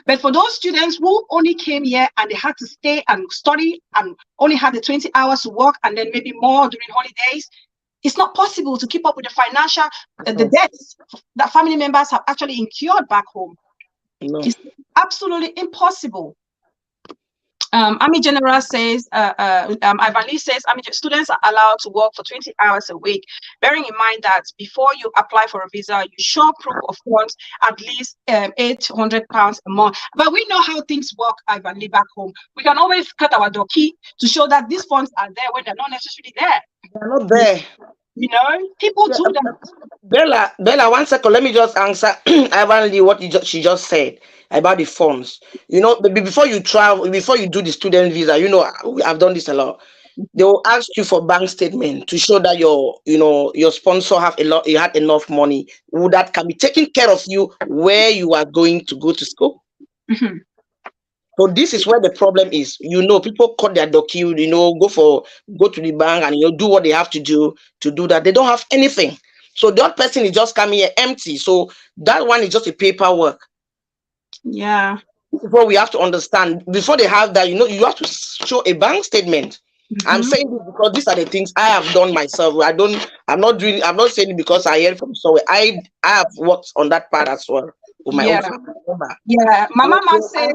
A: But for those students who only came here and they had to stay and study and only had the 20 hours to work and then maybe more during holidays, it's not possible to keep up with the financial, the debts that family members have actually incurred back home. No. It's absolutely impossible. Army General says, Ivan Lee says, students are allowed to work for 20 hours a week, bearing in mind that before you apply for a visa, you show proof of funds, at least £800 a month. But we know how things work, Ivan Lee, back home. We can always cut our doki to show that these funds are there when they're not necessarily there.
C: They're not there.
A: People do
C: that. Bella, 1 second. Let me just answer Ivan Lee what she just said about the funds. Before you travel, before you do the student visa, I've done this a lot. They will ask you for bank statement to show that your sponsor you had enough money that can be taking care of you where you are going to go to school. Mm-hmm. So this is where the problem is. People cut their docu, go to the bank and do what they have to do that. They don't have anything. So the other person is just coming here empty. So that one is just a paperwork.
A: Yeah.
C: This is what we have to understand. Before they have that, you have to show a bank statement. Mm-hmm. I'm saying this because these are the things I have done myself. I'm not saying it because I heard from somewhere. I have worked on that part as well with my own family member.
A: Yeah. My mama says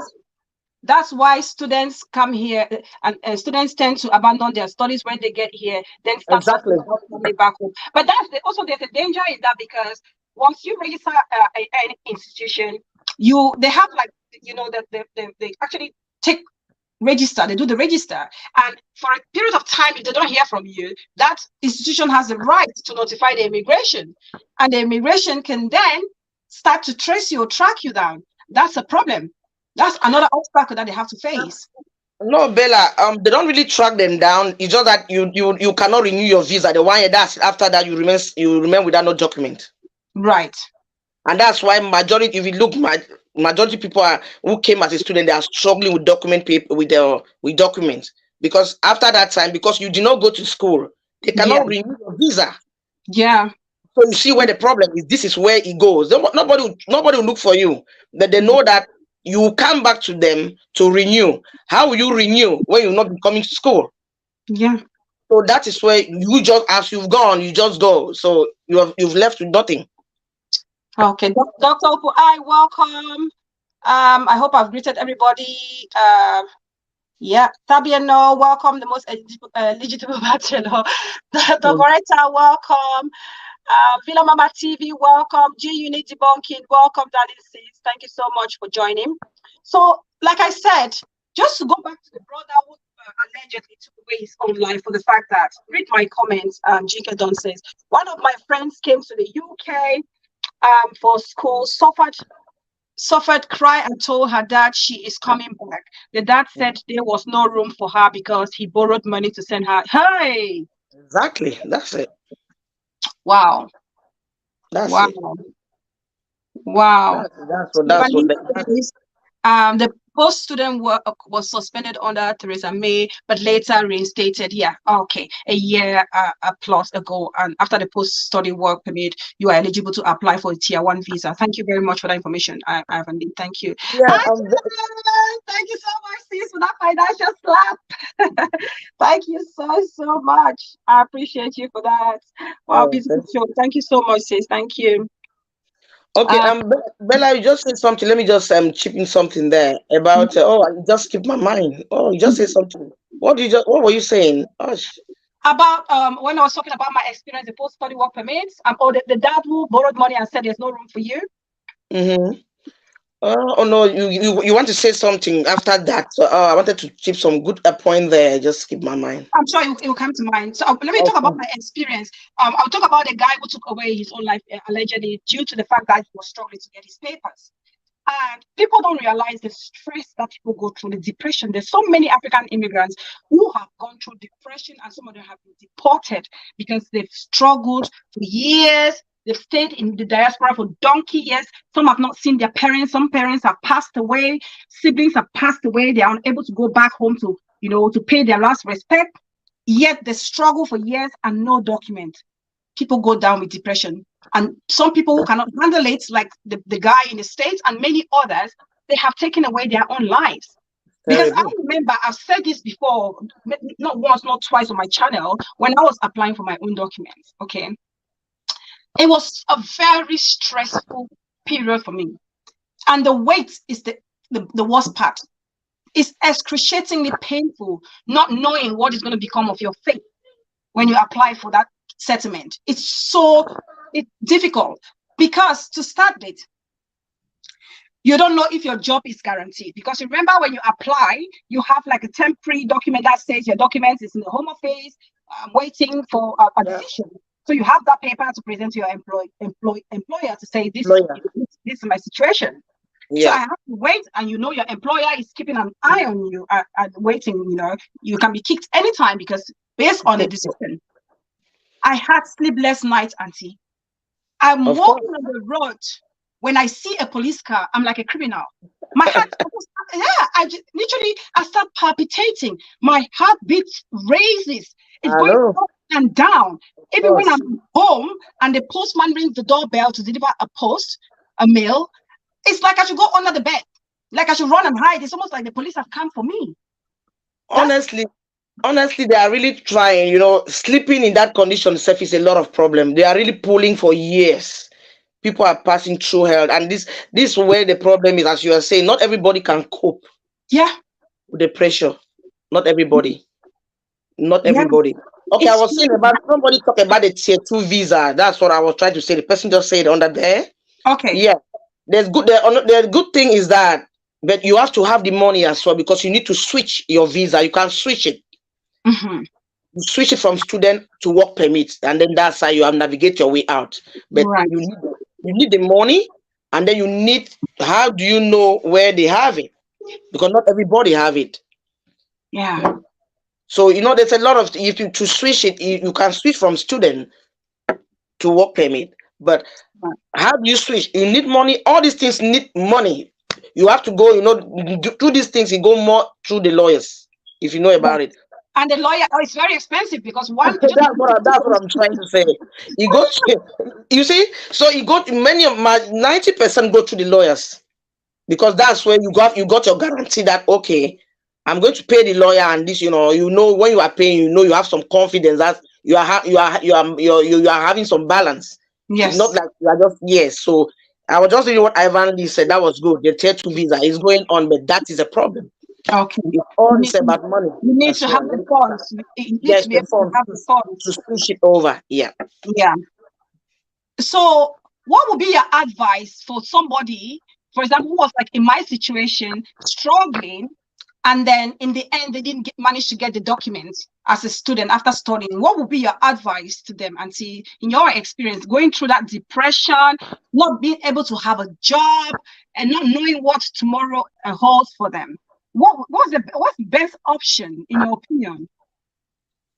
A: that's why students come here and students tend to abandon their studies when they get here, then start family back home. But there's a danger in that, because once you register an institution, they have they actually take register. They do the register, and for a period of time, if they don't hear from you, that institution has the right to notify the immigration, and the immigration can then start to trace you or track you down. That's a problem. That's another obstacle that they have to face.
C: No, Bella, they don't really track them down. It's just that you cannot renew your visa. The 1 year, after that you remain without no document.
A: Right.
C: And that's why majority, if you look, majority people who came as a student, they are struggling with with documents, because after that time, because you did not go to school, they cannot renew your visa.
A: Yeah.
C: So you see where the problem is. This is where it goes. Nobody will look for you. That they know that you come back to them to renew. How will you renew when you're not coming to school?
A: Yeah.
C: So that is where you just, as you've gone, you just go. So you've left with nothing.
A: Okay, Dr. Opu, welcome. I hope I've greeted everybody. Tabiano, welcome, the most eligible bachelor. Dr. Goreta, welcome. Villa Mama TV, welcome. G Unit Debunking, welcome, darling sis. Thank you so much for joining. So, like I said, just to go back to the brother who allegedly took away his own life, for the fact that, read my comments, Jika Don says, one of my friends came to the UK for school, suffered, cried, and told her dad she is coming back. The dad said there was no room for her because he borrowed money to send her. Hey!
C: Exactly, that's it.
A: Wow.
C: That's
A: wow.
C: It.
A: Wow.
C: That's what
A: the post-student work was suspended under Theresa May, but later reinstated. Yeah, okay, a year plus ago. And after the post-study work permit, you are eligible to apply for a Tier 1 visa. Thank you very much for that information, Ivan. Thank you.
C: Yeah,
A: Thank you so much, sis, for that financial slap. Thank you so much. I appreciate you for that. Wow, beautiful show. Thank you so much, sis. Thank you.
C: Okay, Bella, you just said something. Let me just chip in something there about. Oh, I just skipped my mind. Oh, you just said something. What were you saying?
A: About when I was talking about my experience in post-study work permits, or the dad who borrowed money and said there's no room for you.
C: Mm-hmm. Oh no, you want to say something after that? So, I wanted to chip some good point there. Just skip my mind.
A: I'm sure it will come to mind. So let me talk about my experience. I'll talk about the guy who took away his own life allegedly due to the fact that he was struggling to get his papers. And people don't realize the stress that people go through, the depression. There's so many African immigrants who have gone through depression, and some of them have been deported because they've struggled for years. They've stayed in the diaspora for donkey years. Some have not seen their parents. Some parents have passed away. Siblings have passed away. They are unable to go back home to pay their last respect. Yet they struggle for years and no document. People go down with depression. And some people who cannot handle it, like the guy in the States and many others, they have taken away their own lives. Because I remember, I've said this before, not once, not twice on my channel, when I was applying for my own documents, okay? It was a very stressful period for me. And the wait is the worst part. It's excruciatingly painful not knowing what is going to become of your fate when you apply for that settlement. It's difficult because to start with, you don't know if your job is guaranteed. Because remember, when you apply, you have like a temporary document that says your document is in the Home Office, waiting for a decision. So you have that paper to present to your employer to say, this is my situation. Yeah. So I have to wait, and your employer is keeping an eye on you and waiting. You can be kicked anytime because based on a decision. I had sleepless nights, Auntie. I'm walking on the road. When I see a police car, I'm like a criminal. My heart, I start palpitating. My heartbeat raises. It's going up and down. Even when I'm home and the postman rings the doorbell to deliver a mail, it's like I should go under the bed. Like I should run and hide. It's almost like the police have come for me.
C: Honestly, they are really trying. Sleeping in that condition itself is a lot of problem. They are really pulling for years. People are passing through hell, and this is where the problem is. As you are saying, not everybody can cope.
A: Yeah,
C: with the pressure. Not everybody. Okay, I was saying about somebody talk about the Tier 2 visa. That's what I was trying to say. The person just said under there.
A: Okay.
C: Yeah, the good thing is that, but you have to have the money as well, because you need to switch your visa. You can switch it.
A: Mm-hmm.
C: You switch it from student to work permit, and then that's how you have navigate your way out. But you need the money, and then you need. How do you know where they have it? Because not everybody have it.
A: Yeah.
C: So there's a lot of to switch it. You can switch from student to work permit, but how do you switch? You need money. All these things need money. You have to go. Do these things. You go more through the lawyers, if you know about it.
A: And the lawyer, it's very expensive because one.
C: That's what I'm trying to say. You see, so you go. Many of my 90% go to the lawyers, because that's where you got your guarantee that okay, I'm going to pay the lawyer, and this, when you are paying, you have some confidence that you are having some balance.
A: Yes.
C: It's not like you are just So I was just reading what Ivan Lee said. That was good. The Tier 2 visa is going on, but that is a problem.
A: Okay.
C: It's all about money.
A: You need to have the funds. You need to be able to have the funds
C: to switch it over. Yeah.
A: Yeah. So, what would be your advice for somebody, for example, who was like in my situation, struggling, and then in the end they didn't manage to get the documents as a student after studying? What would be your advice to them? And see, in your experience, going through that depression, not being able to have a job, and not knowing what tomorrow holds for them. What's the best option in your opinion?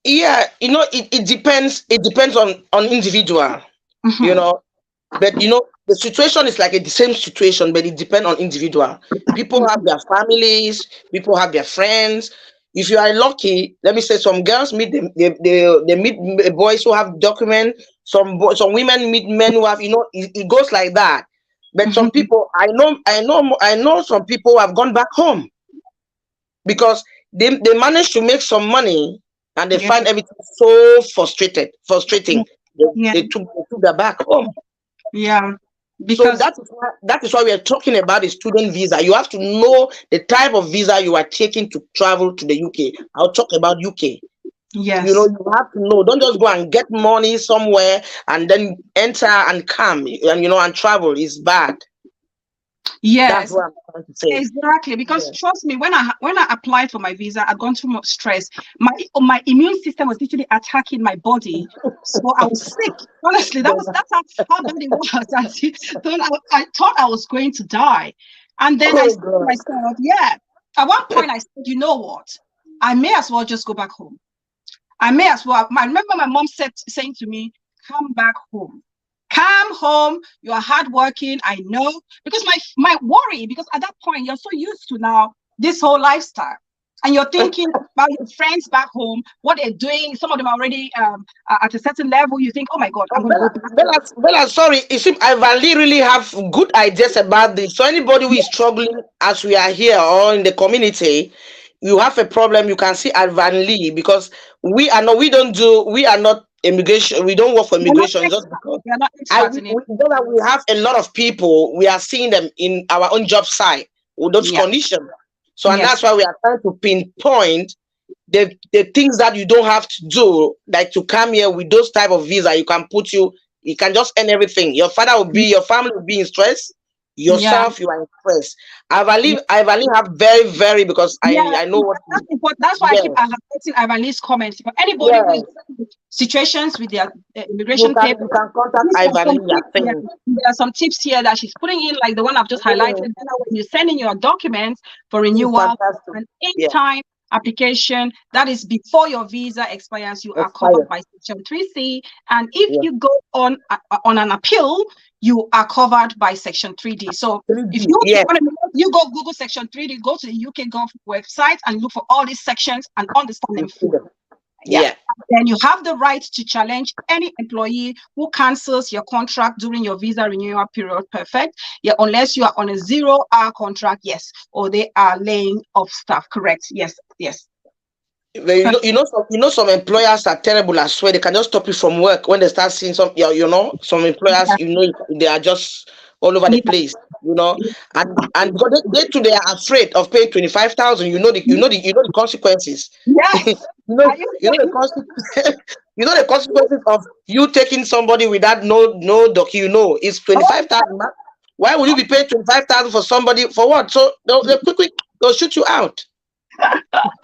C: Yeah, it depends. It depends on individual.
A: Mm-hmm.
C: But the situation is like the same situation, but it depends on individual. People have their families, people have their friends. If you are lucky, let me say, some girls meet they meet boys who have documents. Some women meet men who have, it goes like that. But some people, I know some people who have gone back home because they managed to make some money and they
A: Yeah.
C: find everything so frustrating.
A: Yeah.
C: They took their back home.
A: Yeah.
C: So
A: Because
C: that is why we are talking about the student visa. You have to know the type of visa you are taking to travel to the UK. I'll talk about UK.
A: yes.
C: You have to know. Don't just go and get money somewhere and then enter and come and travel. Is bad. That's
A: Yes.
C: what I'm trying to say.
A: Exactly, because
C: Yeah.
A: trust me, when I applied for my visa, I'd gone through much stress. My immune system was literally attacking my body, so I was sick. Honestly, that's how bad it was. I thought I was going to die, and then I
C: Oh
A: said to
C: God.
A: myself, yeah. At one point, I said, you know what? I may as well just go back home. I may as well. I remember my mom saying to me, "Come back home." Come home, you are hardworking, I know. Because my worry, because at that point you're so used to now this whole lifestyle. And you're thinking about your friends back home, what they're doing. Some of them are already at a certain level. You think, oh my God, I'm
C: Oh,
A: going to go back.
C: Bella, sorry. You see, I really have good ideas about this. So anybody who is struggling as we are here or in the community, you have a problem, you can see Ivan Lee because we are not immigration. We don't work for
A: They're not
C: immigration just
A: experts.
C: because
A: They're not experts in it.
C: we have a lot of people. We are seeing them in our own job site with those
A: Yeah.
C: conditions. So, and
A: Yes.
C: that's why we are trying to pinpoint the things that you don't have to do, like to come here with those type of visa. You can just earn everything. Your family will be in stress.
A: Yeah.
C: Yourself, you are in stress. I
A: Yeah.
C: believe have very, very, because
A: Yeah,
C: I know what.
A: that's important. That's why I
C: Yes,
A: keep highlighting Ivan Lee's comments. For anybody who is
C: yes.
A: in situations with their
C: You
A: immigration
C: can
A: papers,
C: contact
A: these are
C: Ivan
A: some
C: Lee. I
A: tips here.
C: think.
A: There are some tips here that she's putting in, like the one I've just highlighted. Then when you're sending your documents for renewal,
C: Fantastic.
A: an
C: Yeah.
A: in-time application that is before your visa expires, you are covered by Section 3C. And if you go on an appeal, you are covered by Section 3D. So if you go Google Section 3D, go to the UK Gov website and look for all these sections and understand them fully. Yeah. Then you have the right to challenge any employee who cancels your contract during your visa renewal period. Perfect. Yeah, unless you are on a 0-hour contract, yes, or they are laying off staff. Correct. Yes.
C: Some employers are terrible. I swear they can just stop you from work when they start seeing some some employers, they are just all over the place, and because they too, they are afraid of paying 25,000. The consequences.
A: Yes.
C: The consequences. The consequences of you taking somebody without no docu. It's 25,000. Why would you be paying 25,000 for somebody for what? So they'll shoot you out.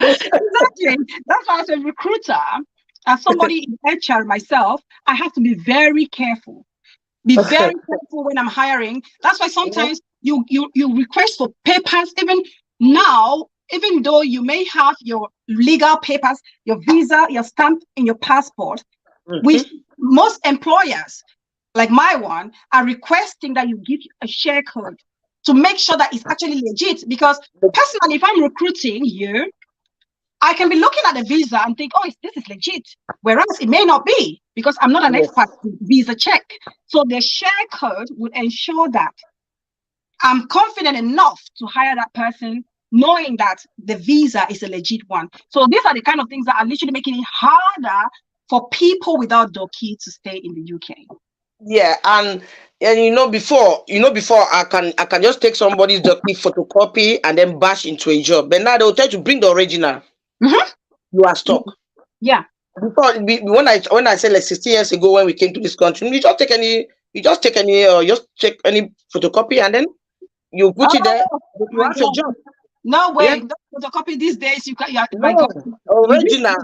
A: Exactly. That's why as a recruiter, as somebody in HR myself, I have to be very careful. Be very careful when I'm hiring. That's why sometimes you request for papers, even now, even though you may have your legal papers, your visa, your stamp in your passport, which most employers, like my one, are requesting that you give a share code to make sure that it's actually legit. Because personally, if I'm recruiting you, I can be looking at the visa and think, oh, this is legit. Whereas it may not be, because I'm not an expert in visa check. So the share code would ensure that I'm confident enough to hire that person, knowing that the visa is a legit one. So these are the kind of things that are literally making it harder for people without doki to stay in the UK.
C: Yeah, and before I can just take somebody's document, photocopy, and then bash into a job. But now they'll tell you to bring the original. You are stuck.
A: Yeah.
C: Before, when I said like 16 years ago when we came to this country, you just take any photocopy and then you put it there. You have your job.
A: No way. No photocopy these days. You can.
C: Original.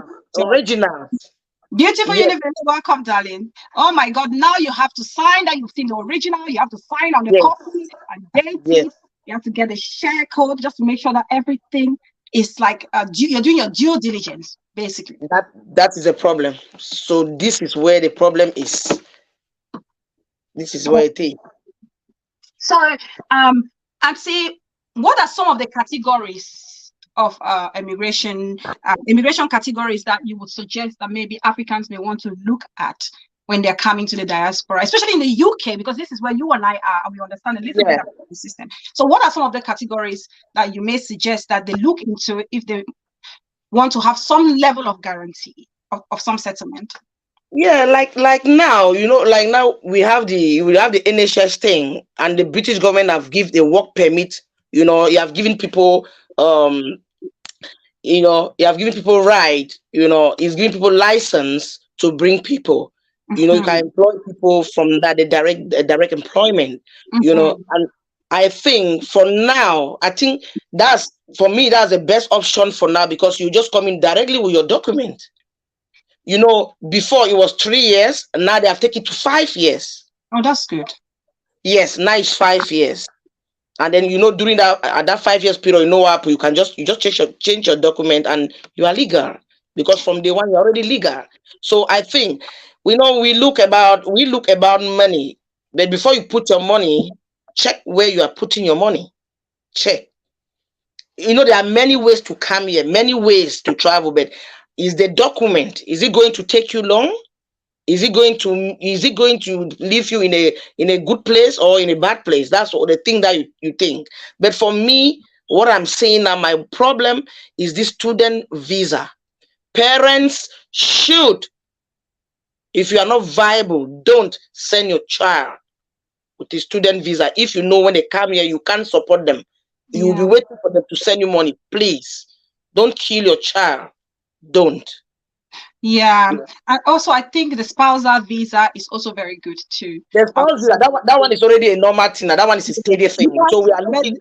A: Beautiful universe, welcome, darling. Oh my God! Now you have to sign that you've seen the original. You have to sign on the copy and date it. You have to get the share code just to make sure that everything is like you're doing your due diligence, basically.
C: That is a problem. So this is where the problem is. This is where it is.
A: So, and see, what are some of the categories of immigration categories that you would suggest that maybe Africans may want to look at when they're coming to the diaspora, especially in the UK, because this is where you and I are, and we understand a little bit about the system. So what are some of the categories that you may suggest that they look into if they want to have some level of guarantee of some settlement?
C: Yeah, like now, like now we have the NHS thing, and the British government have give the work permit. You have given people you have given people right. It's giving people license to bring people. You can employ people from that, the direct employment. And I think for now, I think that's for me, that's the best option for now, because you just come in directly with your document. Before it was 3 years, and now they have taken it to 5 years.
A: Oh, that's good.
C: Yes, now it's 5 years. And then during that 5 years period, what you can just change your document and you are legal, because from day one you're already legal. So I think we look about money, but before you put your money, check where you are putting your money. Check. There are many ways to come here, many ways to travel, but is the document, is it going to take you long? Is it going to leave you in a good place or in a bad place? That's what the thing that you think. But for me, what I'm saying now, my problem is this student visa. Parents should, if you are not viable, don't send your child with a student visa. If you know when they come here, you can't support them. You will be waiting for them to send you money. Please, don't kill your child. Don't.
A: Yeah. And also I think the spousal visa is also very good too.
C: The spousal visa, that one is already a normal thing. That one is a steady thing. So we are looking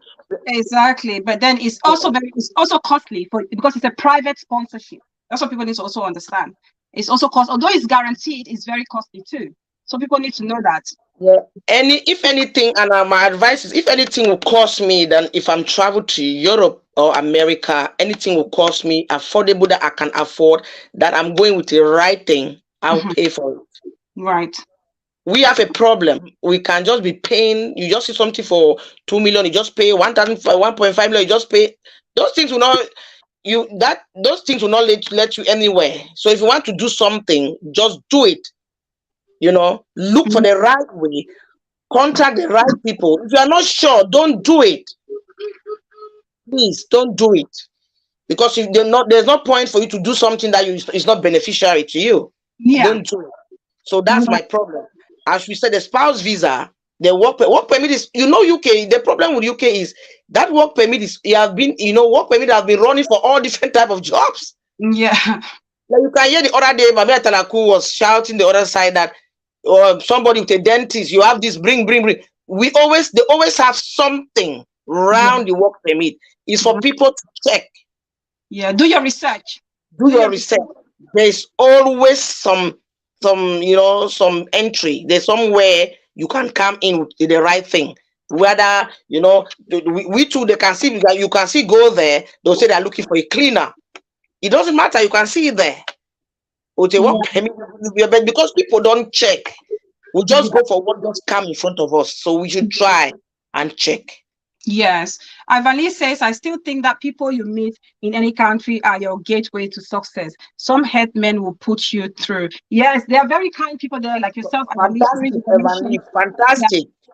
A: exactly, but then it's also costly because it's a private sponsorship. That's what people need to also understand. It's also although it's guaranteed, it's very costly too. So people need to know that.
C: Yeah. If anything, and my advice is, if anything will cost me, then if I'm travel to Europe or America, anything will cost me affordable that I can afford, that I'm going with the right thing, I'll pay for it.
A: Right.
C: We have a problem. We can just be paying. You just see something for 2 million, you just pay 1.5 million, you just pay. Those things will not let you anywhere. So if you want to do something, just do it. Look for the right way, contact the right people. If you are not sure, don't do it. Please don't do it, because if there's no point for you to do something that is not beneficiary to you. Don't do it. So that's my problem. As we said, the spouse visa, the work permit is, UK. The problem with UK is that work permit is work permit has been running for all different type of jobs.
A: Yeah.
C: Like you can hear the other day, Babia Tanaku was shouting the other side that, or somebody with a dentist, you have this, bring. They always have something around the work permit. It's for people to check.
A: Yeah, do your research.
C: Do your research. There's always some entry. There's somewhere you can come in with the right thing. Whether we too, they can see that you can see go there. They'll say they're looking for a cleaner. It doesn't matter. You can see it there. But because people don't check, we just go for what just come in front of us. So we should try and check.
A: Yes. Ivali says, I still think that people you meet in any country are your gateway to success. Some headmen will put you through. Yes, they are very kind people there, like yourself.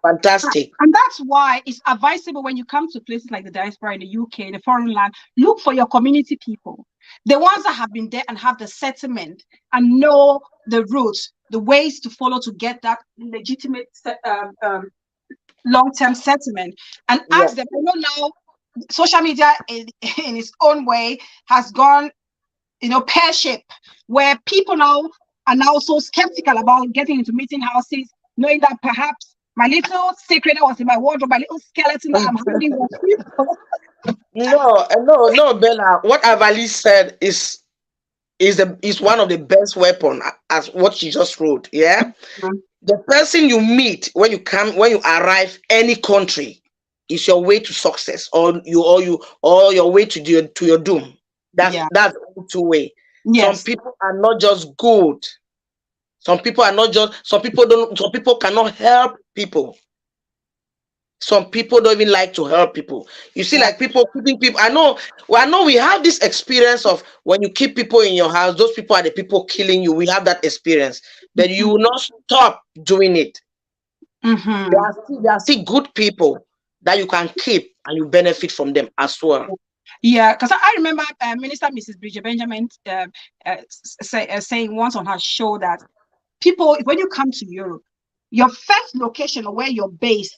C: Fantastic.
A: And that's why it's advisable when you come to places like the diaspora in the UK, in the foreign land, look for your community people. The ones that have been there and have the settlement and know the routes, the ways to follow to get that legitimate long-term settlement, and ask them. I know now social media in its own way has gone pear-shaped, where people now are now so skeptical about getting into meeting houses, knowing that perhaps my little secret that was in my wardrobe, my little skeleton that I'm hiding with people.
C: No, Bella. What Avali said is one of the best weapon, as what she just wrote. Yeah. The person you meet when you arrive any country is your way to success, or your way to your doom. That's two way. Yes. Some people are not just good. Some people cannot help people. Some people don't even like to help people. You see,
A: Yeah.
C: like people keeping people. I know we have this experience of when you keep people in your house, those people are the people killing you. We have that experience. But you will not stop doing it.
A: Mm-hmm.
C: There are still good people that you can keep and you benefit from them as well.
A: Yeah, because I remember Minister Mrs. Bridget Benjamin saying once on her show that people, when you come to Europe, your first location or where your base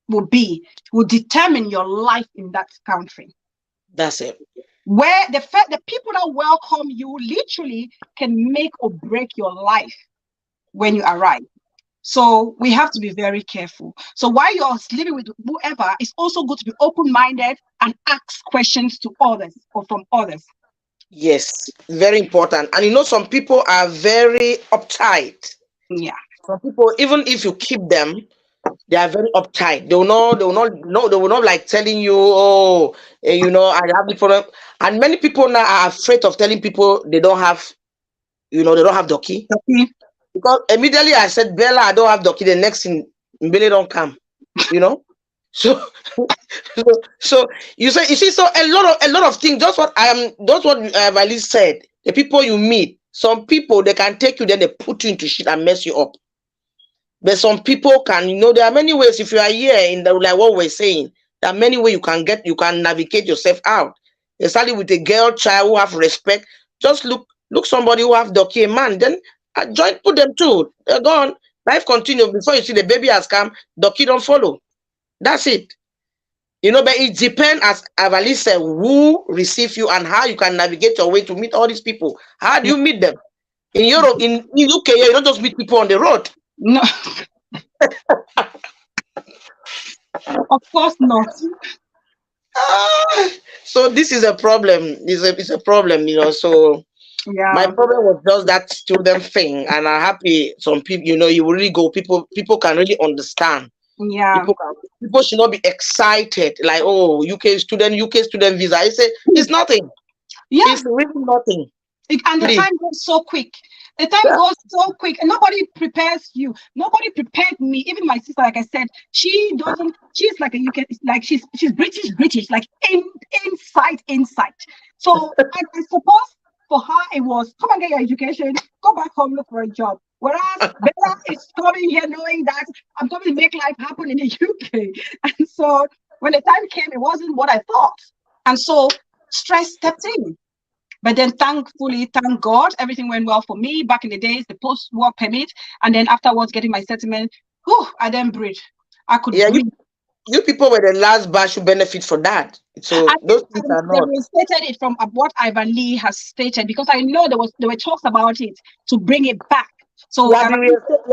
A: will be will determine your life in that country.
C: That's it.
A: Where the people that welcome you literally can make or break your life when you arrive. So we have to be very careful. So while you're living with whoever, it's also good to be open-minded and ask questions to others or from others.
C: Yes, very important. And you know, some people are very uptight.
A: Yeah.
C: Some people, even if you keep them, they are very uptight. They will not like telling you, oh, you know, I have the problem. And many people now are afraid of telling people they don't have, you know, they don't have doki.
A: Okay.
C: Because immediately I said, Bella, I don't have doki. The next thing, Mbele don't come, you know. So, so you see, so a lot of things. Just what Vali said. The people you meet, some people they can take you, then they put you into shit and mess you up. But some people can, you know, there are many ways. If you are here in the like what we're saying, there are many ways you can navigate yourself out. Especially with a girl child who have respect. Just look somebody who have doki a man, then join put them too. They're gone. Life continue. Before you see the baby has come, doki don't follow. That's it. You know, but it depends, as Avali said, who receive you and how you can navigate your way to meet all these people. How do you meet them? In Europe, in UK, you don't just meet people on the road.
A: No. Of course not.
C: So this is a problem. It's a problem, you know. So
A: Yeah.
C: my problem was just that student thing, and I'm happy some people, you know, you will really go. People can really understand.
A: Yeah.
C: People should not be excited like, oh, UK student visa. I say it's nothing.
A: Yeah.
C: It's really nothing.
A: And the time goes so quick. The time goes so quick, and nobody prepares you. Nobody prepared me. Even my sister, like I said, she's like a UK, like she's British, like inside. So I suppose for her it was come and get your education, go back home, look for a job. Whereas Bella is coming here knowing that I'm coming to make life happen in the UK. And so when the time came, it wasn't what I thought. And so stress stepped in. But then thankfully, thank God, everything went well for me. Back in the days, the post-work permit, and then afterwards getting my settlement, I then breathe. I could breathe.
C: You people were the last batch who benefit for that. So those things are not.
A: They restated it from what Ivan Lee has stated, because I know there were talks about it to bring it back. So
C: you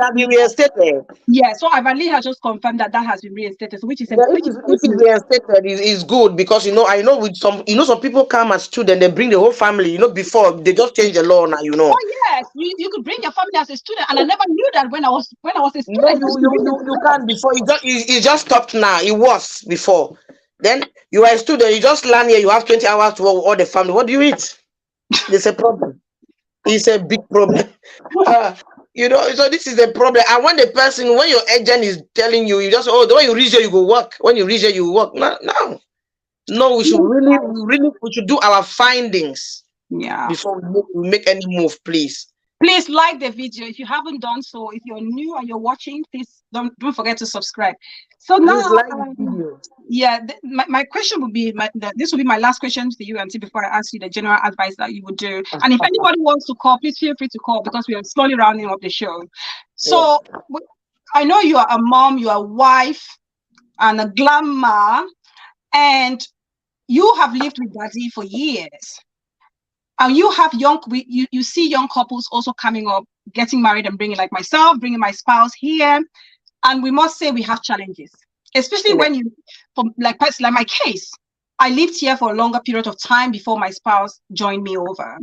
C: have been reinstated.
A: Yeah, so Ivan Lee has just confirmed that has been reinstated, which is
C: if it's reinstated is good, because I know with some people come as students, they bring the whole family. Before they just change the law now.
A: Oh yes, you could bring your family as a student, and I never knew that when I was a student.
C: No, you can't before. It just stopped now. It was before. Then you are a student. You just land here. You have 20 hours to work with all the family. What do you eat? There's a problem. It's a big problem. So this is a problem. And when your agent is telling you, you just the way you reach here, you go work. When you reach here, you work. No, we should really we should do our findings.
A: Yeah.
C: Before we make any move, please.
A: Please like the video if you haven't done so. If you're new and you're watching, please don't forget to subscribe. So now, my question would be this will be my last question to you, Auntie, before I ask you the general advice that you would do. And if anybody wants to call, please feel free to call, because we are slowly rounding up the show. So I know you are a mom, you are a wife, and a glamour, and you have lived with Daddy for years. And you have you see young couples also coming up, getting married and bringing my spouse here. And we must say we have challenges, especially when like my case, I lived here for a longer period of time before my spouse joined me over.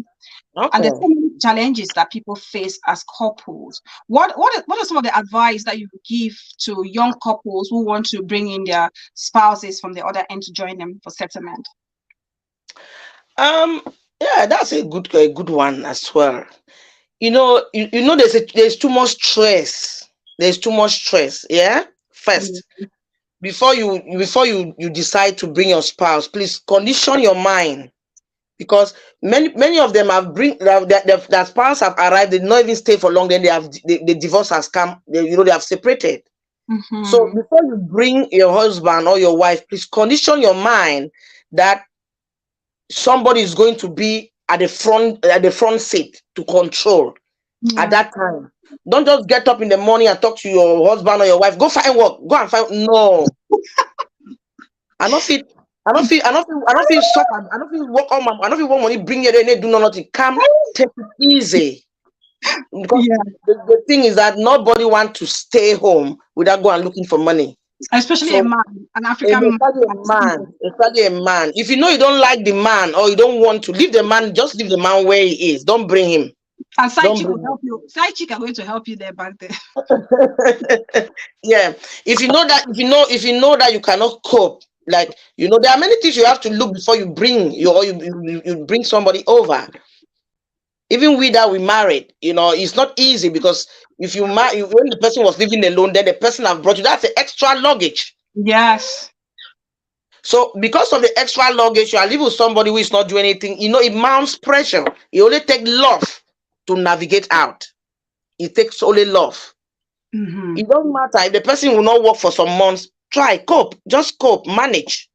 A: Okay. And there's so many challenges that people face as couples. What are some of the advice that you give to young couples who want to bring in their spouses from the other end to join them for settlement?
C: Yeah, that's a good one as well. There's too much stress. There's too much stress. Yeah. First, before you decide to bring your spouse, please condition your mind, because many of them have their spouse have arrived, they did not even stay for long, then the divorce has come, they have separated. So before you bring your husband or your wife, please condition your mind that somebody is going to be at the front seat to control at that time. Don't just get up in the morning and talk to your husband or your wife. Go find work. Go and find. No, I don't feel suffer. I don't feel work on my. I don't feel want money. Bring it in. They do nothing. Come, take it easy. Because the thing is that nobody wants to stay home without going looking for money.
A: Especially a man, an African
C: man. Especially a man. If you know you don't like the man or you don't want to leave the man, just leave the man where he is. Don't bring him.
A: And side chick will help you. Side chick are going to help you there back there.
C: Yeah. If you know that you cannot cope, there are many things you have to look before you bring you bring somebody over. Even we that we married, it's not easy, because if you when the person was living alone, then the person have brought you, that's the extra luggage.
A: Yes.
C: So because of the extra luggage, you are living with somebody who is not doing anything, it mounts pressure. It only takes love to navigate out. It takes only love. It don't matter if the person will not work for some months. Try, cope, just cope, manage,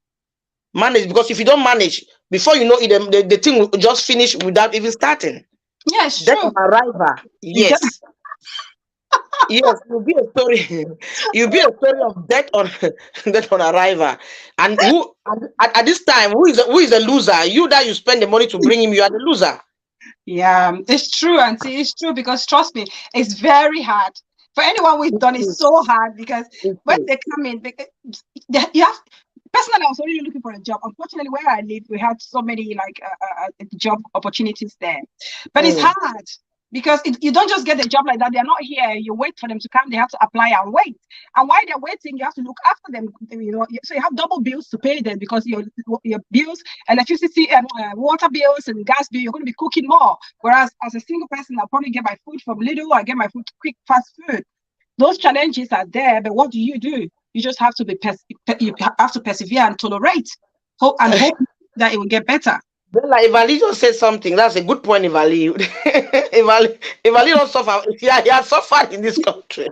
C: because if you don't manage, before you know it, the thing will just finish without even starting.
A: Yes,
C: Death
A: true.
C: on arrival. Yes. Yes, you'll be a story. You'll be a story of death on arrival. And who at this time, who is the loser? You that you spend the money to bring him, you are the loser.
A: Yeah, it's true, Auntie. It's true, because trust me, it's very hard for anyone who's done it. So hard, because when they come in, you have. Personally, I was already looking for a job. Unfortunately, where I live, we had so many job opportunities there, but it's hard, because you don't just get a job like that. They're not here. You wait for them to come. They have to apply and wait. And while they're waiting, you have to look after them. So you have double bills to pay them, because your bills, electricity, and water bills and gas bill, you're going to be cooking more. Whereas as a single person, I'll probably get my food from Lidl. I get my food quick, fast food. Those challenges are there, but what do? You just have to you have to persevere and tolerate, hope that it will get better.
C: Well, like Ivali just said something. That's a good point, Ivali. Ivali don't suffer. He has suffered in this country.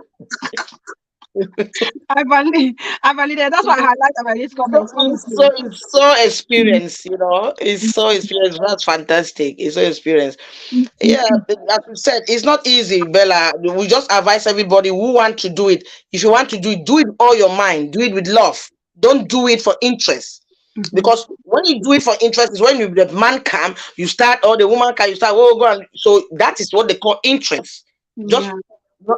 A: Ivali, that's why I highlight Ivali's comments.
C: It's so experienced, It's so experienced. That's fantastic. It's so experienced. Yeah, as you said, it's not easy, Bella. We just advise everybody who want to do it. If you want to do it all your mind. Do it with love. Don't do it for interest. Because when you do it for interest, is when the man come, you start, or the woman come, you start, go on. So that is what they call interest. Just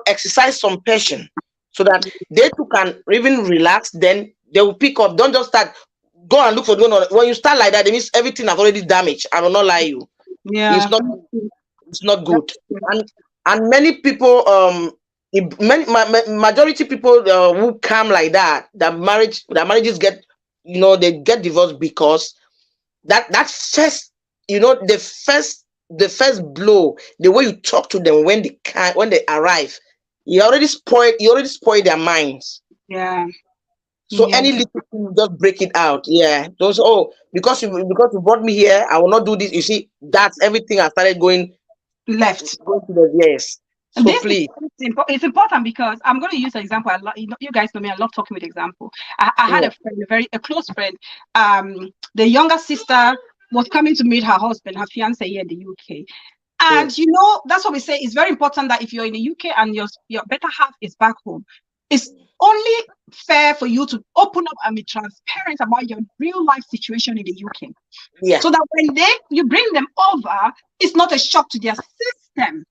C: exercise some passion, so that they too can even relax. Then they will pick up. Don't just start. Go and look for when you start like that, it means everything have already damaged. I will not lie you.
A: Yeah,
C: it's not good. And many people, majority people who come like that, marriages get, they get divorced, because that first, the first blow, the way you talk to them when they arrive, you already spoil their minds.
A: Yeah.
C: So any little thing, just break it out. Yeah. Those because you brought me here, I will not do this. You see, that's everything. I started going
A: left.
C: Going to the yes. So please.
A: It's important, because I'm going to use an example. You guys know me. I love talking with example. I had a friend, a close friend. The younger sister was coming to meet her husband, her fiance, here in the UK. And that's what we say. It's very important that if you're in the UK and your better half is back home, it's only fair for you to open up and be transparent about your real life situation in the UK.
C: Yeah.
A: So that when you bring them over, it's not a shock to their system.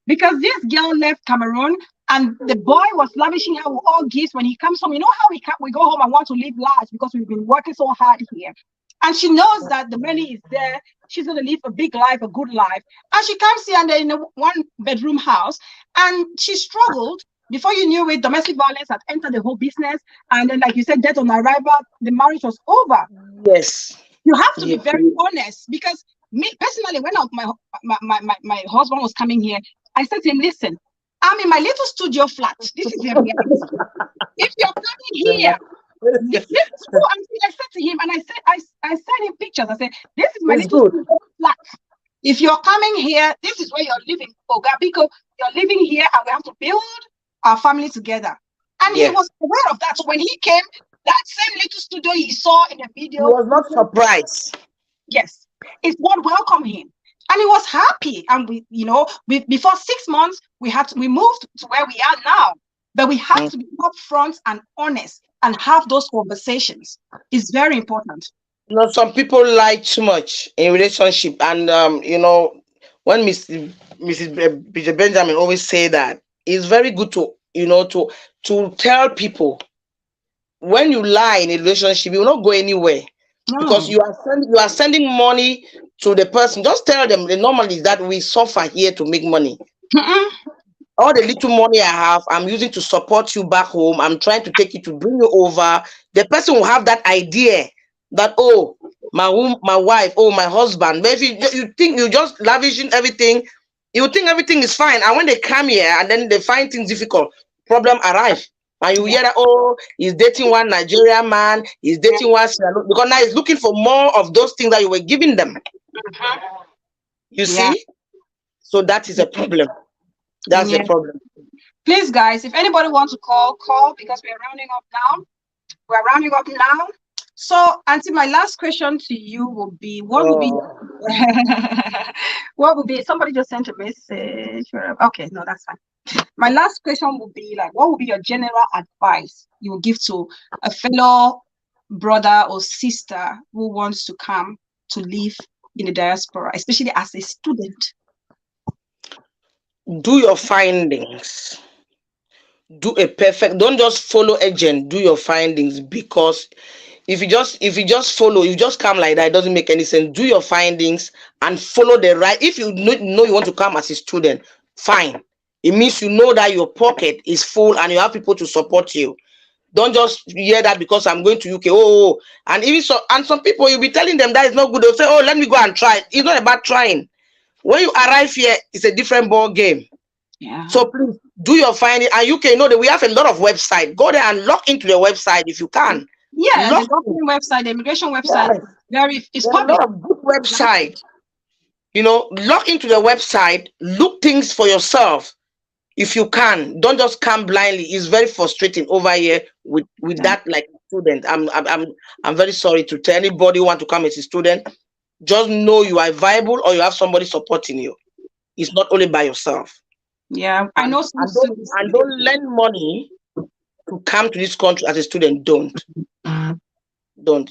A: Because this girl left Cameroon, and the boy was lavishing her with all gifts. When he comes home, you know how we go home and want to live large, because we've been working so hard here. And she knows that the money is there. She's going to live a big life, a good life. And she comes here, and they're in a one-bedroom house, and she struggled. Before you knew it, domestic violence had entered the whole business. And then, like you said, death on arrival, the marriage was over.
C: Yes.
A: You have to be very honest, because me personally, when my husband was coming here, I said to him, listen, I'm in my little studio flat. This is the reality. If you're coming here This is true. I said to him, and I sent him pictures. I said, this is my
C: It's
A: little
C: good.
A: flat. If you're coming here, this is where you're living. Ogabiko, you're living here, and we have to build our family together. And he was aware of that. So when he came, that same little studio he saw in the video,
C: He was not surprised.
A: yes, it's what welcomed him. And he was happy. And before 6 months, we moved to where we are now. But we have to be upfront and honest and have those conversations. It's very important.
C: Some people lie too much in relationship, and when Mrs. Benjamin always say that it's very good to to tell people when you lie in a relationship, you will not go anywhere because you are sending money to the person. Just tell them the normally that we suffer here to make money. All the little money I have, I'm using to support you back home. I'm trying to take you to bring you over. The person will have that idea that, oh, my wife, oh, my husband. But if you think you just lavishing everything, you think everything is fine. And when they come here and then they find things difficult, problem arrive. And you hear that, oh, he's dating one Nigerian man, he's dating one, because now he's looking for more of those things that you were giving them. You see? So that is a problem. That's the problem.
A: Please, guys, if anybody wants to call because we're rounding up now. We're rounding up now. So, Auntie, my last question to you will be, what would be what would be, somebody just sent a message. Okay, no, that's fine. My last question would be like, what would be your general advice you would give to a fellow brother or sister who wants to come to live in the diaspora, especially as a student?
C: Do your findings. Don't just follow agent, do your findings, because if you just follow, you just come like that, it doesn't make any sense. Do your findings and follow the right. If you know you want to come as a student, fine. It means you know that your pocket is full and you have people to support you. Don't just hear that because I'm going to UK. Oh, and even so, and some people you'll be telling them that is not good. They'll say, oh, let me go and try. It's not about trying. When you arrive here, it's a different ball game.
A: Yeah.
C: So please do your finding. And UK, that we have a lot of websites. Go there and log into the website if you can.
A: Yeah, the government website, the immigration website, it's public.
C: A lot of good website. Log into the website, look things for yourself. If you can, don't just come blindly. It's very frustrating over here with that like student. I'm very sorry to tell anybody who want to come as a student. Just know you are viable or you have somebody supporting you. It's not only by yourself.
A: Yeah, I know.
C: And don't lend money to come to this country as a student. Don't.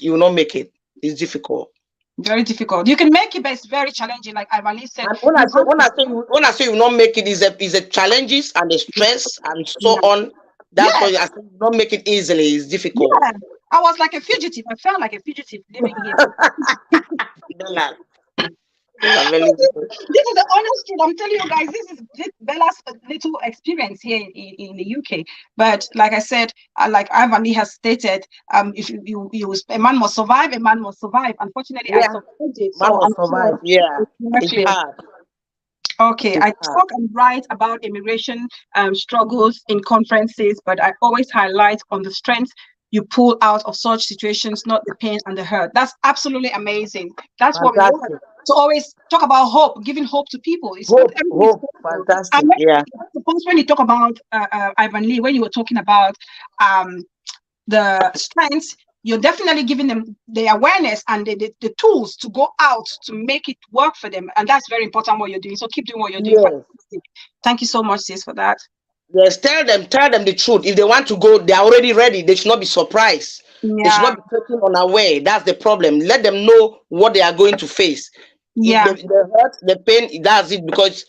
C: You will not make it. It's difficult.
A: Very difficult. You can make it, but it's very challenging. Like Ivani said.
C: And when I say you will not make it, is a challenges and the stress and so on. That's why I say you will not make it easily. It's difficult.
A: Yeah. I was like a fugitive. I felt like a fugitive living here. This is the honest truth. I'm telling you guys, this is Bella's little experience here in the UK. But like I said, like Ivan Lee has stated, if you a man must survive, a man must survive. Unfortunately, I survived it.
C: Man must survive. Yeah, it's hard.
A: Okay, I talk and write about immigration struggles in conferences, but I always highlight on the strength you pull out of such situations, not the pain and the hurt. That's absolutely amazing. That's what we want. To always talk about hope, giving hope to people. It's
C: hope. Fantastic.
A: Suppose when you talk about Ivan Lee, when you were talking about the strengths, you're definitely giving them the awareness and the tools to go out to make it work for them. And that's very important what you're doing. So keep doing what you're doing. Yes. Thank you so much, sis, for that.
C: Yes, tell them the truth. If they want to go, they are already ready. They should not be surprised.
A: Yeah.
C: They should not be taken unaware. That's the problem. Let them know what they are going to face.
A: Yeah.
C: If the hurt, the pain, that's it, because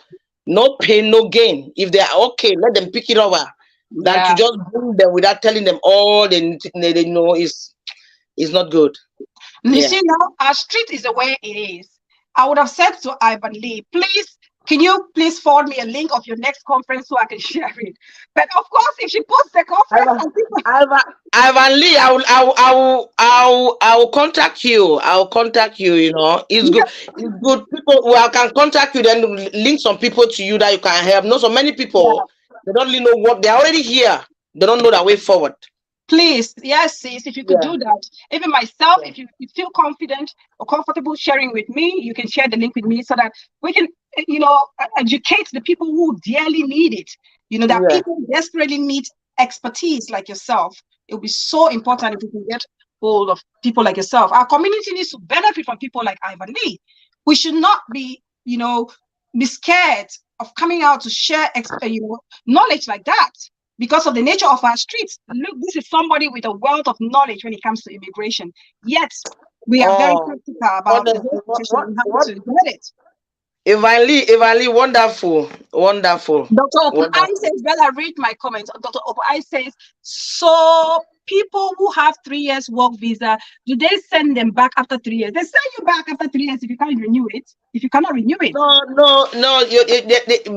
C: no pain, no gain. If they are okay, let them pick it over. Than to just bring them without telling them all they know is not good.
A: You see, now our street is the way it is. I would have said to Ivan Lee, please, can you please forward me a link of your next conference so I can share it? But of course, if she posts the conference,
C: Ivan Lee, I will contact you. I'll contact you. It's good. It's good. People I can contact you, then link some people to you that you can help. So many people they don't really know what they're already here. They don't know their way forward.
A: Please, yes, sis, if you could do that. Even myself, if you feel confident or comfortable sharing with me, you can share the link with me so that we can, educate the people who dearly need it. That people desperately need expertise like yourself. It will be so important if we can get hold of people like yourself. Our community needs to benefit from people like Ivan Lee. We should not be, be scared of coming out to share, knowledge like that. Because of the nature of our streets. Look, this is somebody with a wealth of knowledge when it comes to immigration. Yet, we are very critical about the whole situation and how to get it.
C: Evanly, wonderful.
A: Dr. Opai says, Bella, read my comments. Dr. Opai says, so people who have 3 years work visa, do they send them back after 3 years? They send you back after 3 years if you can't renew it. If you cannot renew it.
C: No,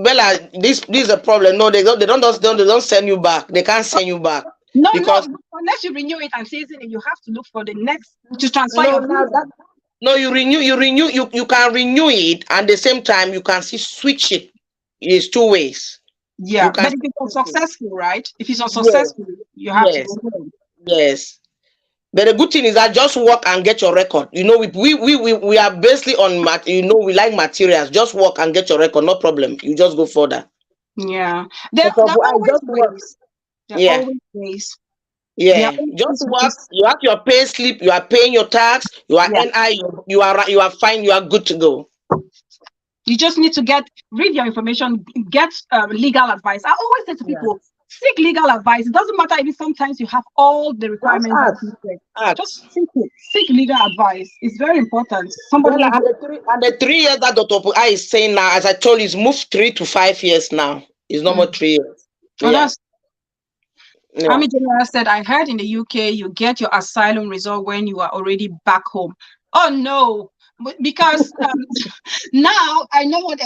C: Bella, this is a problem. No, they don't send you back. They can't send you back.
A: No, unless you renew it and season it, you have to look for the next to transfer your visa.
C: No, you can renew it, and at the same time you can switch it. It's 2 ways.
A: Yeah, but if it's unsuccessful, right? If it's unsuccessful, you have to go home.
C: Yes. But the good thing is that just work and get your record. We are basically on we like materials. Just work and get your record, no problem. You just go further.
A: Yeah. There are always ways. Always ways.
C: Yeah, just work. You have your pay slip. You are paying your tax. You are NI. You are fine. You are good to go.
A: You just need to read your information, get legal advice. I always say to people, seek legal advice. It doesn't matter if sometimes you have all the requirements. Just seek legal advice. It's very important.
C: And the 3 years that Dr. I is saying now, as I told you, it's moved 3 to 5 years now. It's no more 3 years.
A: Army General said, I heard in the UK you get your asylum result when you are already back home. Oh no, because now I know what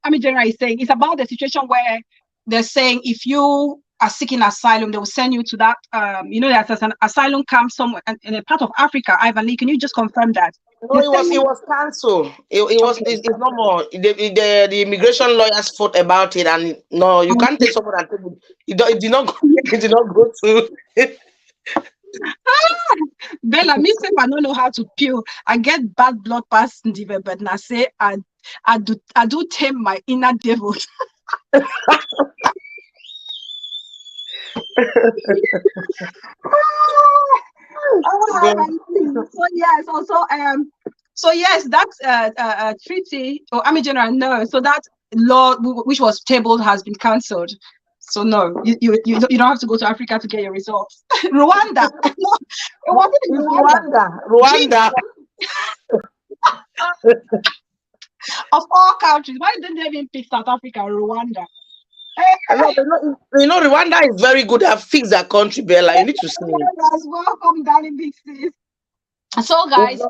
A: Army General is saying. It's about the situation where they're saying if you are seeking asylum, they will send you to that, there's an asylum camp somewhere in a part of Africa. Ivan Lee, can you just confirm that?
C: No, it was cancelled. It's no more. The immigration lawyers fought about it, and no, you can't take someone and it did not go through.
A: Bella, me say I don't know how to peel. I get bad blood pass but now say I do tame my inner devil. So yes, that treaty or Army General, no. So that law which was tabled has been cancelled. So no, you don't have to go to Africa to get your results. Rwanda. No, it wasn't
C: Rwanda.
A: Of all countries, why didn't they even pick South Africa or Rwanda?
C: Rwanda is very good at fix that country, Bella. You need to see it.
A: Welcome, darling big sis. So, guys,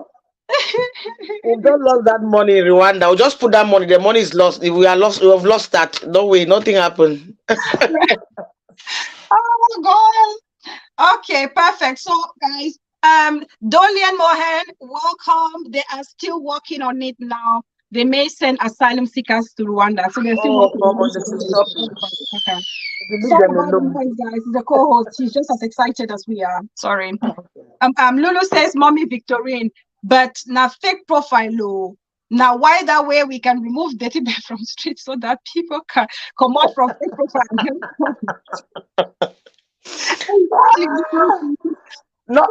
C: we don't lose that money in Rwanda. We'll just put that money. The money is lost. If we are lost, we have lost that. No way, nothing happened.
A: Oh God. Okay, perfect. So, guys, Dolian Mohan, welcome. They are still working on it now. They may send asylum seekers to Rwanda. So they're still working on it. Okay. Sorry about the noise, guys. The co-host, she's just as excited as we are. Sorry. Lulu says, Mommy Victorine, but now fake profile. Now, why that way we can remove dirty bed from street so that people can come out from fake profile.
C: No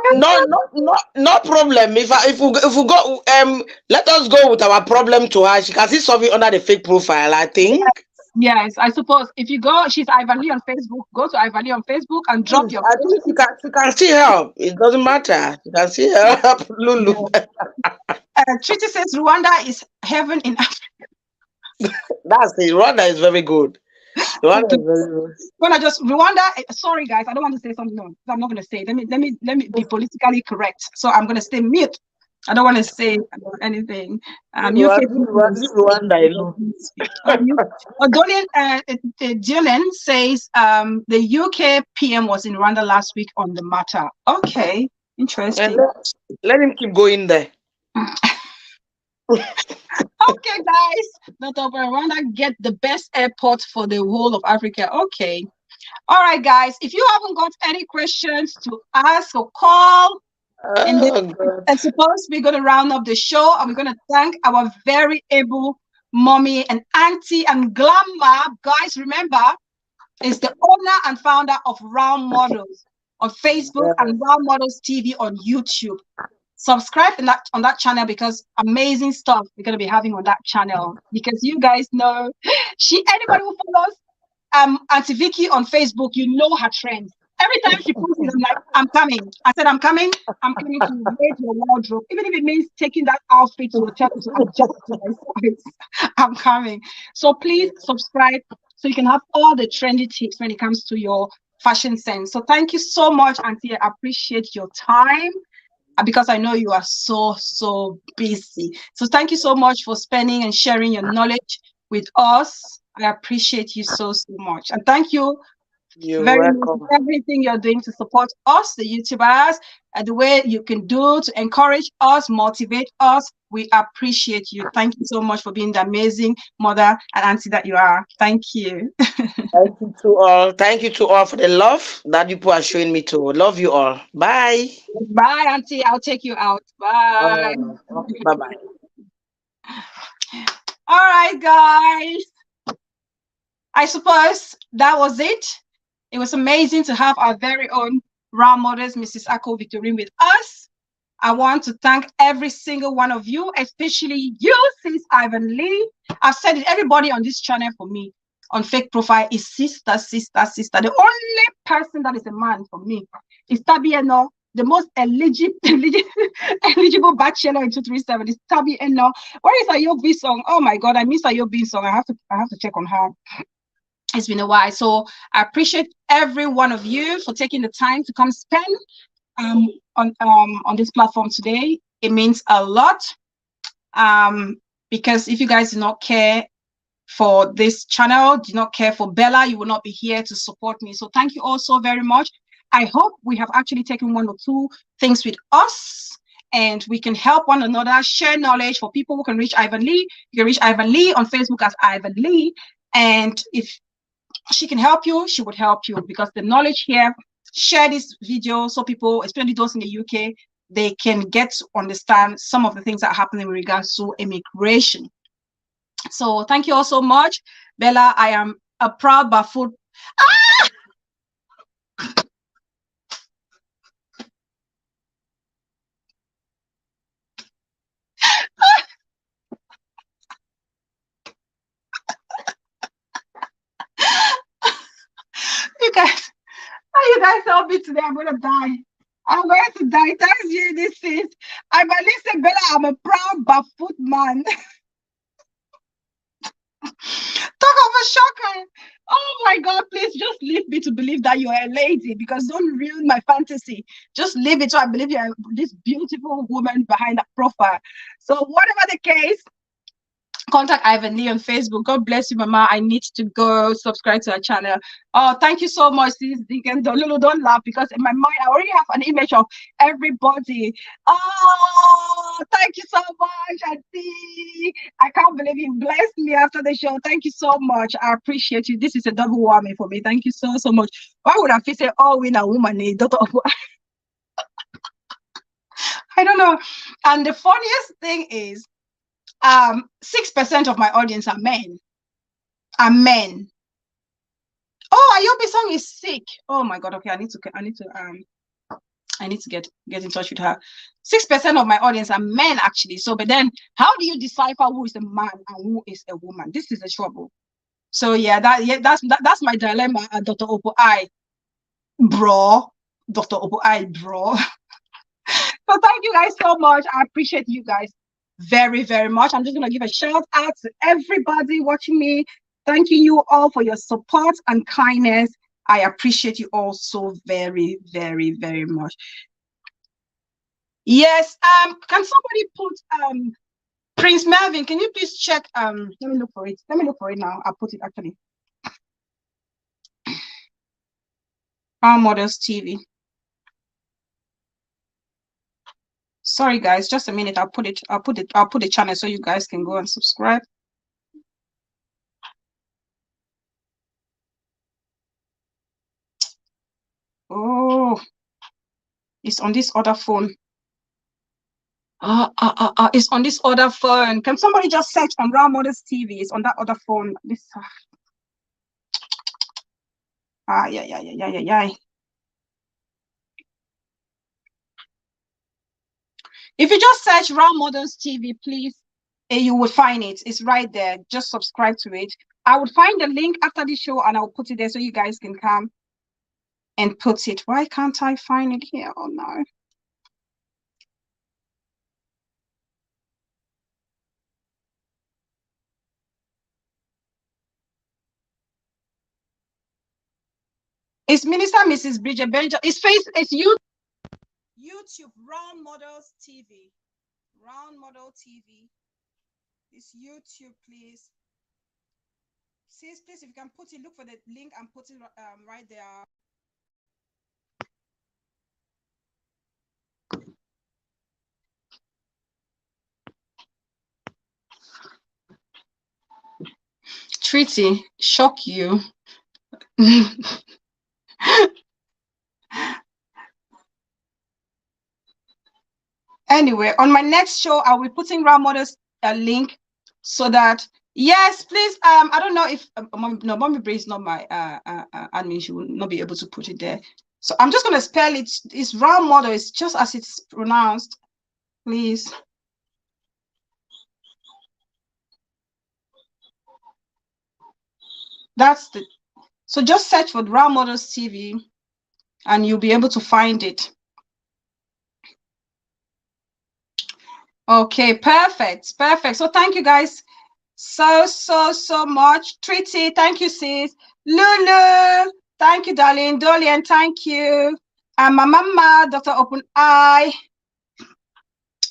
C: problem. If we go, let us go with our problem to her. She can see something under the fake profile, I think.
A: Yes, I suppose if you go, she's Ivan Lee on Facebook. Go to Ivan Lee on Facebook and drop your.
C: I think she can see help. It doesn't matter. She can see help. Lulu.
A: Treaty says Rwanda is heaven in Africa.
C: That's it. Rwanda is very good. Rwanda
A: sorry guys, I don't want to say something. No, I'm not going to say. Let me be politically correct. So I'm going to stay mute. I don't want to say anything.
C: Rwanda alone.
A: Dylan says the UK PM was in Rwanda last week on the matter. Okay, interesting.
C: Let him keep going there.
A: Okay, guys, Dr. Rwanda get the best airport for the whole of Africa. Okay, All right, guys. If you haven't got any questions to ask or call, and then
C: Oh God.
A: I suppose we're going to round up the show, and we're going to thank our very able mommy and auntie and grandma. Guys, remember, is the owner and founder of Round Models on Facebook
C: Yes.
A: and Round Models TV on YouTube. Subscribe on that channel, because amazing stuff we're going to be having on that channel. Because you guys know, anybody who follows Auntie Vicky on Facebook, you know her trends. Every time she posts it, I'm like, I'm coming. I said, I'm coming. I'm coming to raid your wardrobe. Even if it means taking that outfit to hotel to adjust to my size, I'm coming. So please subscribe so you can have all the trendy tips when it comes to your fashion sense. So thank you so much, Auntie. I appreciate your time, because I know you are so busy. So thank you so much for spending and sharing your knowledge with us. I appreciate you so much. And thank you
C: You're
A: very much
C: welcome.
A: for everything you're doing to support us, the YouTubers, and the way you can do to encourage us, motivate us. We appreciate you. Thank you so much for being the amazing mother and auntie that you are. Thank you.
C: Thank you to all. Thank you to all for the love that you people are showing me too. Love you all. Bye.
A: Bye, auntie. I'll take you out. Bye.
C: Okay, bye bye.
A: All right, guys. I suppose that was it. It was amazing to have our very own role models, Mrs. Ako Victorine, with us. I want to thank every single one of you, especially you, sis Ivan Lee. I've said it, everybody on this channel for me on fake profile is sister, sister, sister. The only person that is a man for me is Tabieno, the most eligible bachelor in 237 is Tabieno. Where is Ayobi song? Oh my God, I miss Ayobi song. I have to check on her. It's been a while. So I appreciate every one of you for taking the time to come spend on this platform today. It means a lot, because if you guys do not care for this channel, do not care for Bella, you will not be here to support me. So thank you all so very much. I hope we have actually taken one or two things with us, and we can help one another, share knowledge for people who can reach Ivan Lee. You can reach Ivan Lee on Facebook as Ivan Lee. And if she can help you, she would help you, because the knowledge here, share this video so people, especially those in the UK, they can get to understand some of the things that are happening with regards to immigration. So thank you all so much. Bella, I am a proud Bafut. Ah! You guys help me today. I'm gonna die. I'm going to die. Thanks you. This is I'm Alice Bella. I'm a proud Bafut man. Talk of a shocker. Oh my God, please just leave me to believe that you're a lady, because don't ruin my fantasy. Just leave it so I believe you're this beautiful woman behind that profile. So whatever the case, contact Ivan Lee on Facebook. God bless you, Mama. I need to go subscribe to her channel. Oh, thank you so much, sis Deacon. Don't laugh, because in my mind I already have an image of everybody. Oh, thank you so much, Auntie. I can't believe you blessed me after the show. Thank you so much. I appreciate you. This is a double whammy for me. Thank you so much. Why would I feel say, oh, we a woman? I don't know. And the funniest thing is, 6% of my audience are men. Oh, Ayobi song is sick. Oh my God. Okay, I need to get in touch with her. 6% of my audience are men, actually. So, but then how do you decipher who is a man and who is a woman? This is a trouble. So yeah, that's my dilemma, Dr. Opo I, bro. Dr. Opo I, bro. So thank you guys so much. I appreciate you guys very, very much. I'm just going to give a shout out to everybody watching me. Thanking you all for your support and kindness. I appreciate you all so very, very, very much. Yes, can somebody put Prince Melvin, can you please check, let me look for it. Let me look for it now. I'll put it actually. Our Models TV. Sorry guys, just a minute. I'll put the channel so you guys can go and subscribe. It's on this other phone. It's on this other phone. Can somebody just search on Role Models TV? It's on that other phone. This. Yeah. If you just search Role Models TV, please, you will find it. It's right there. Just subscribe to it. I will find the link after the show and I'll put it there so you guys can come and put it. Why can't I find it here? Oh no. It's Minister Mrs. Bridget Benjamin. It's YouTube Role Models TV. Round Model TV. It's YouTube, please. Sis, please, if you can put it, look for the link and put it right there. Treaty, shock you. Anyway, on my next show, I'll be putting Role Models a link so that, yes, please. I don't know if Mommy Bray is not my admin. She will not be able to put it there. So I'm just gonna spell it. It's Role Model. It's just as it's pronounced. Please. That's the. So just search for Role Models TV, and you'll be able to find it. Okay, perfect. So thank you guys so much. Treaty, thank you, sis. Lulu, thank you, darling. Dolian, thank you. And my mama, Dr. Open Eye,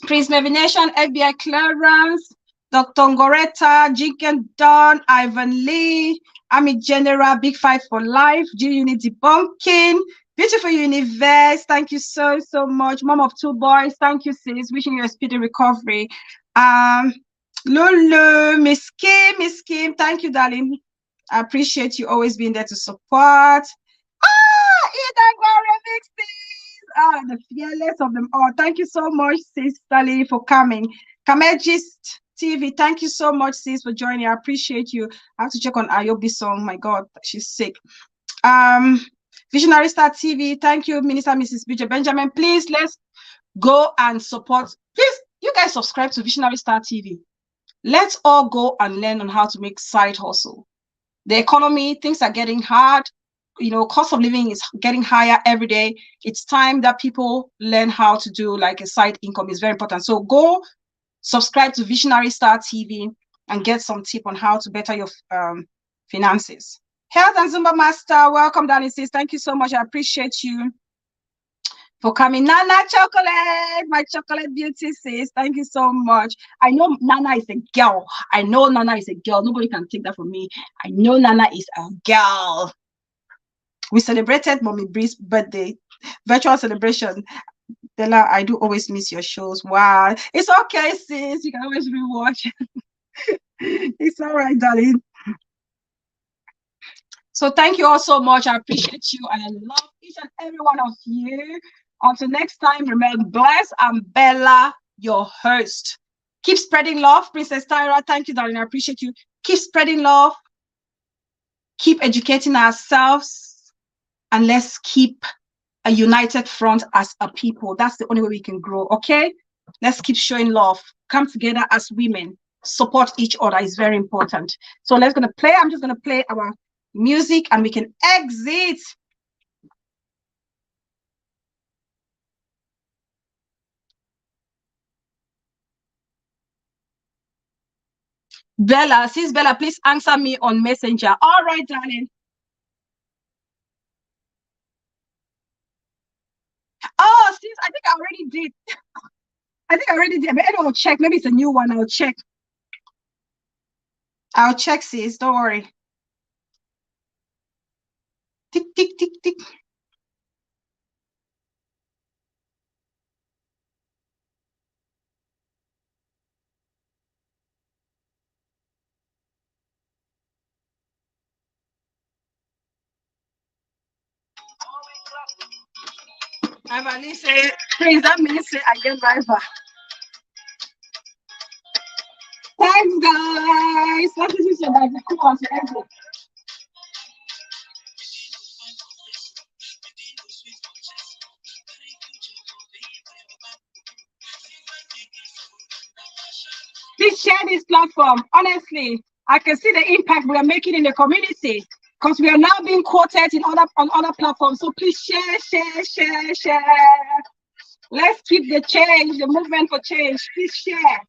A: Prince Mavination, FBI Clarence, Dr. Ngoreta, Jinken Don, Ivan Lee, Army General, Big Five for Life, G Unit Debunking, Beautiful Universe, thank you so much. Mom of two boys, thank you, sis. Wishing you a speedy recovery. Lulu, Miss Kim, thank you, darling. I appreciate you always being there to support. The fearless of them all. Thank you so much, sis Sally, for coming. Kamejist TV, thank you so much, sis, for joining. I appreciate you. I have to check on Ayobi's song. My God, she's sick. Visionary Star TV, thank you, Minister Mrs. Bridget Benjamin. Please, let's go and support. Please, you guys subscribe to Visionary Star TV. Let's all go and learn on how to make side hustle. The economy, things are getting hard. Cost of living is getting higher every day. It's time that people learn how to do like a side income. Is very important. So go subscribe to Visionary Star TV and get some tip on how to better your finances. Health and Zumba Master, welcome, darling sis. Thank you so much. I appreciate you for coming. Nana Chocolate, my chocolate beauty sis. Thank you so much. I know Nana is a girl. Nobody can take that from me. I know Nana is a girl. We celebrated Mommy Bree's birthday, virtual celebration. Bella, I do always miss your shows. Wow. It's okay, sis. You can always rewatch. It's all right, darling. So thank you all so much. I appreciate you and I love each and every one of you. Until next time, remember, bless and Bella, your host. Keep spreading love, Princess Tyra. Thank you, darling. I appreciate you. Keep spreading love. Keep educating ourselves. And let's keep a united front as a people. That's the only way we can grow, okay? Let's keep showing love. Come together as women. Support each other is very important. So I'm just going to play our music and we can exit. Bella, sis Bella, please answer me on Messenger. All right, darling. Oh, sis, I think I already did. But anyway, I'll check. Maybe it's a new one. I'll check. Sis. Don't worry. Tick, tick, tick, tick. Avani say, please, that means say I get rival. Thanks, guys. What is it about the cool and everything? Please share this platform. Honestly, I can see the impact we are making in the community because we are now being quoted in on other platforms. So please share. Let's keep the change, the movement for change. Please share.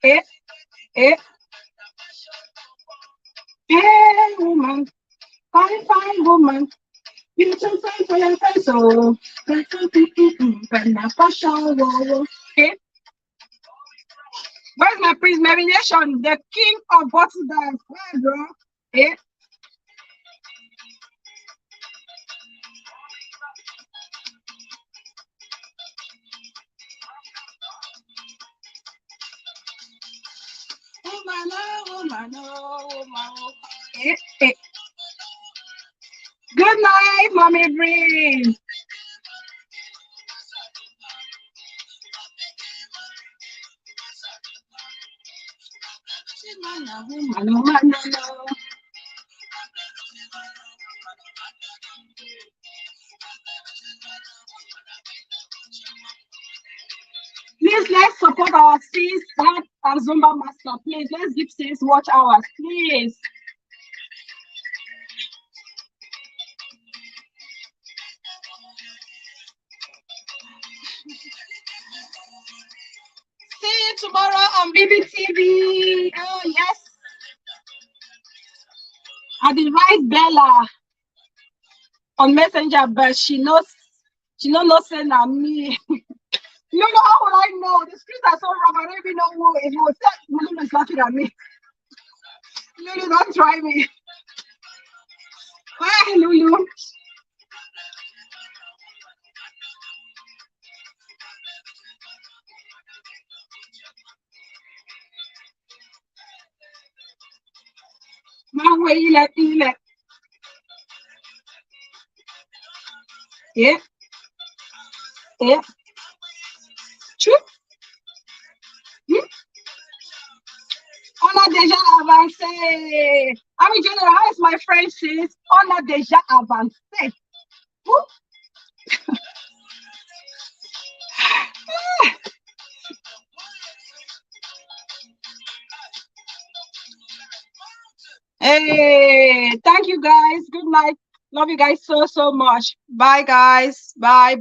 A: Eh. Hey, woman, fine woman. You too fine for your friends, so but not fashion. Okay. Where's my prince marination? The king of bottle dance. Where, bro? Eh? Oh. Eh. Good night, mommy Bree. Please, let's support our sis and Zumba master. Please, let's give sis watch hours, please. See you tomorrow on BBTV. Oh, yes. I did write Bella on Messenger, but she knows not saying that me. You know how will I know? The streets are so rough. I don't even know who it was. Lulu is laughing at me. Lulu, don't try me. Why, Lulu? My way, you let. Yeah. True. On a déjà avancé. Ami General, how is my French sis? On a déjà avancé. Hey, thank you guys. Good night. Love you guys so much. Bye, guys. Bye.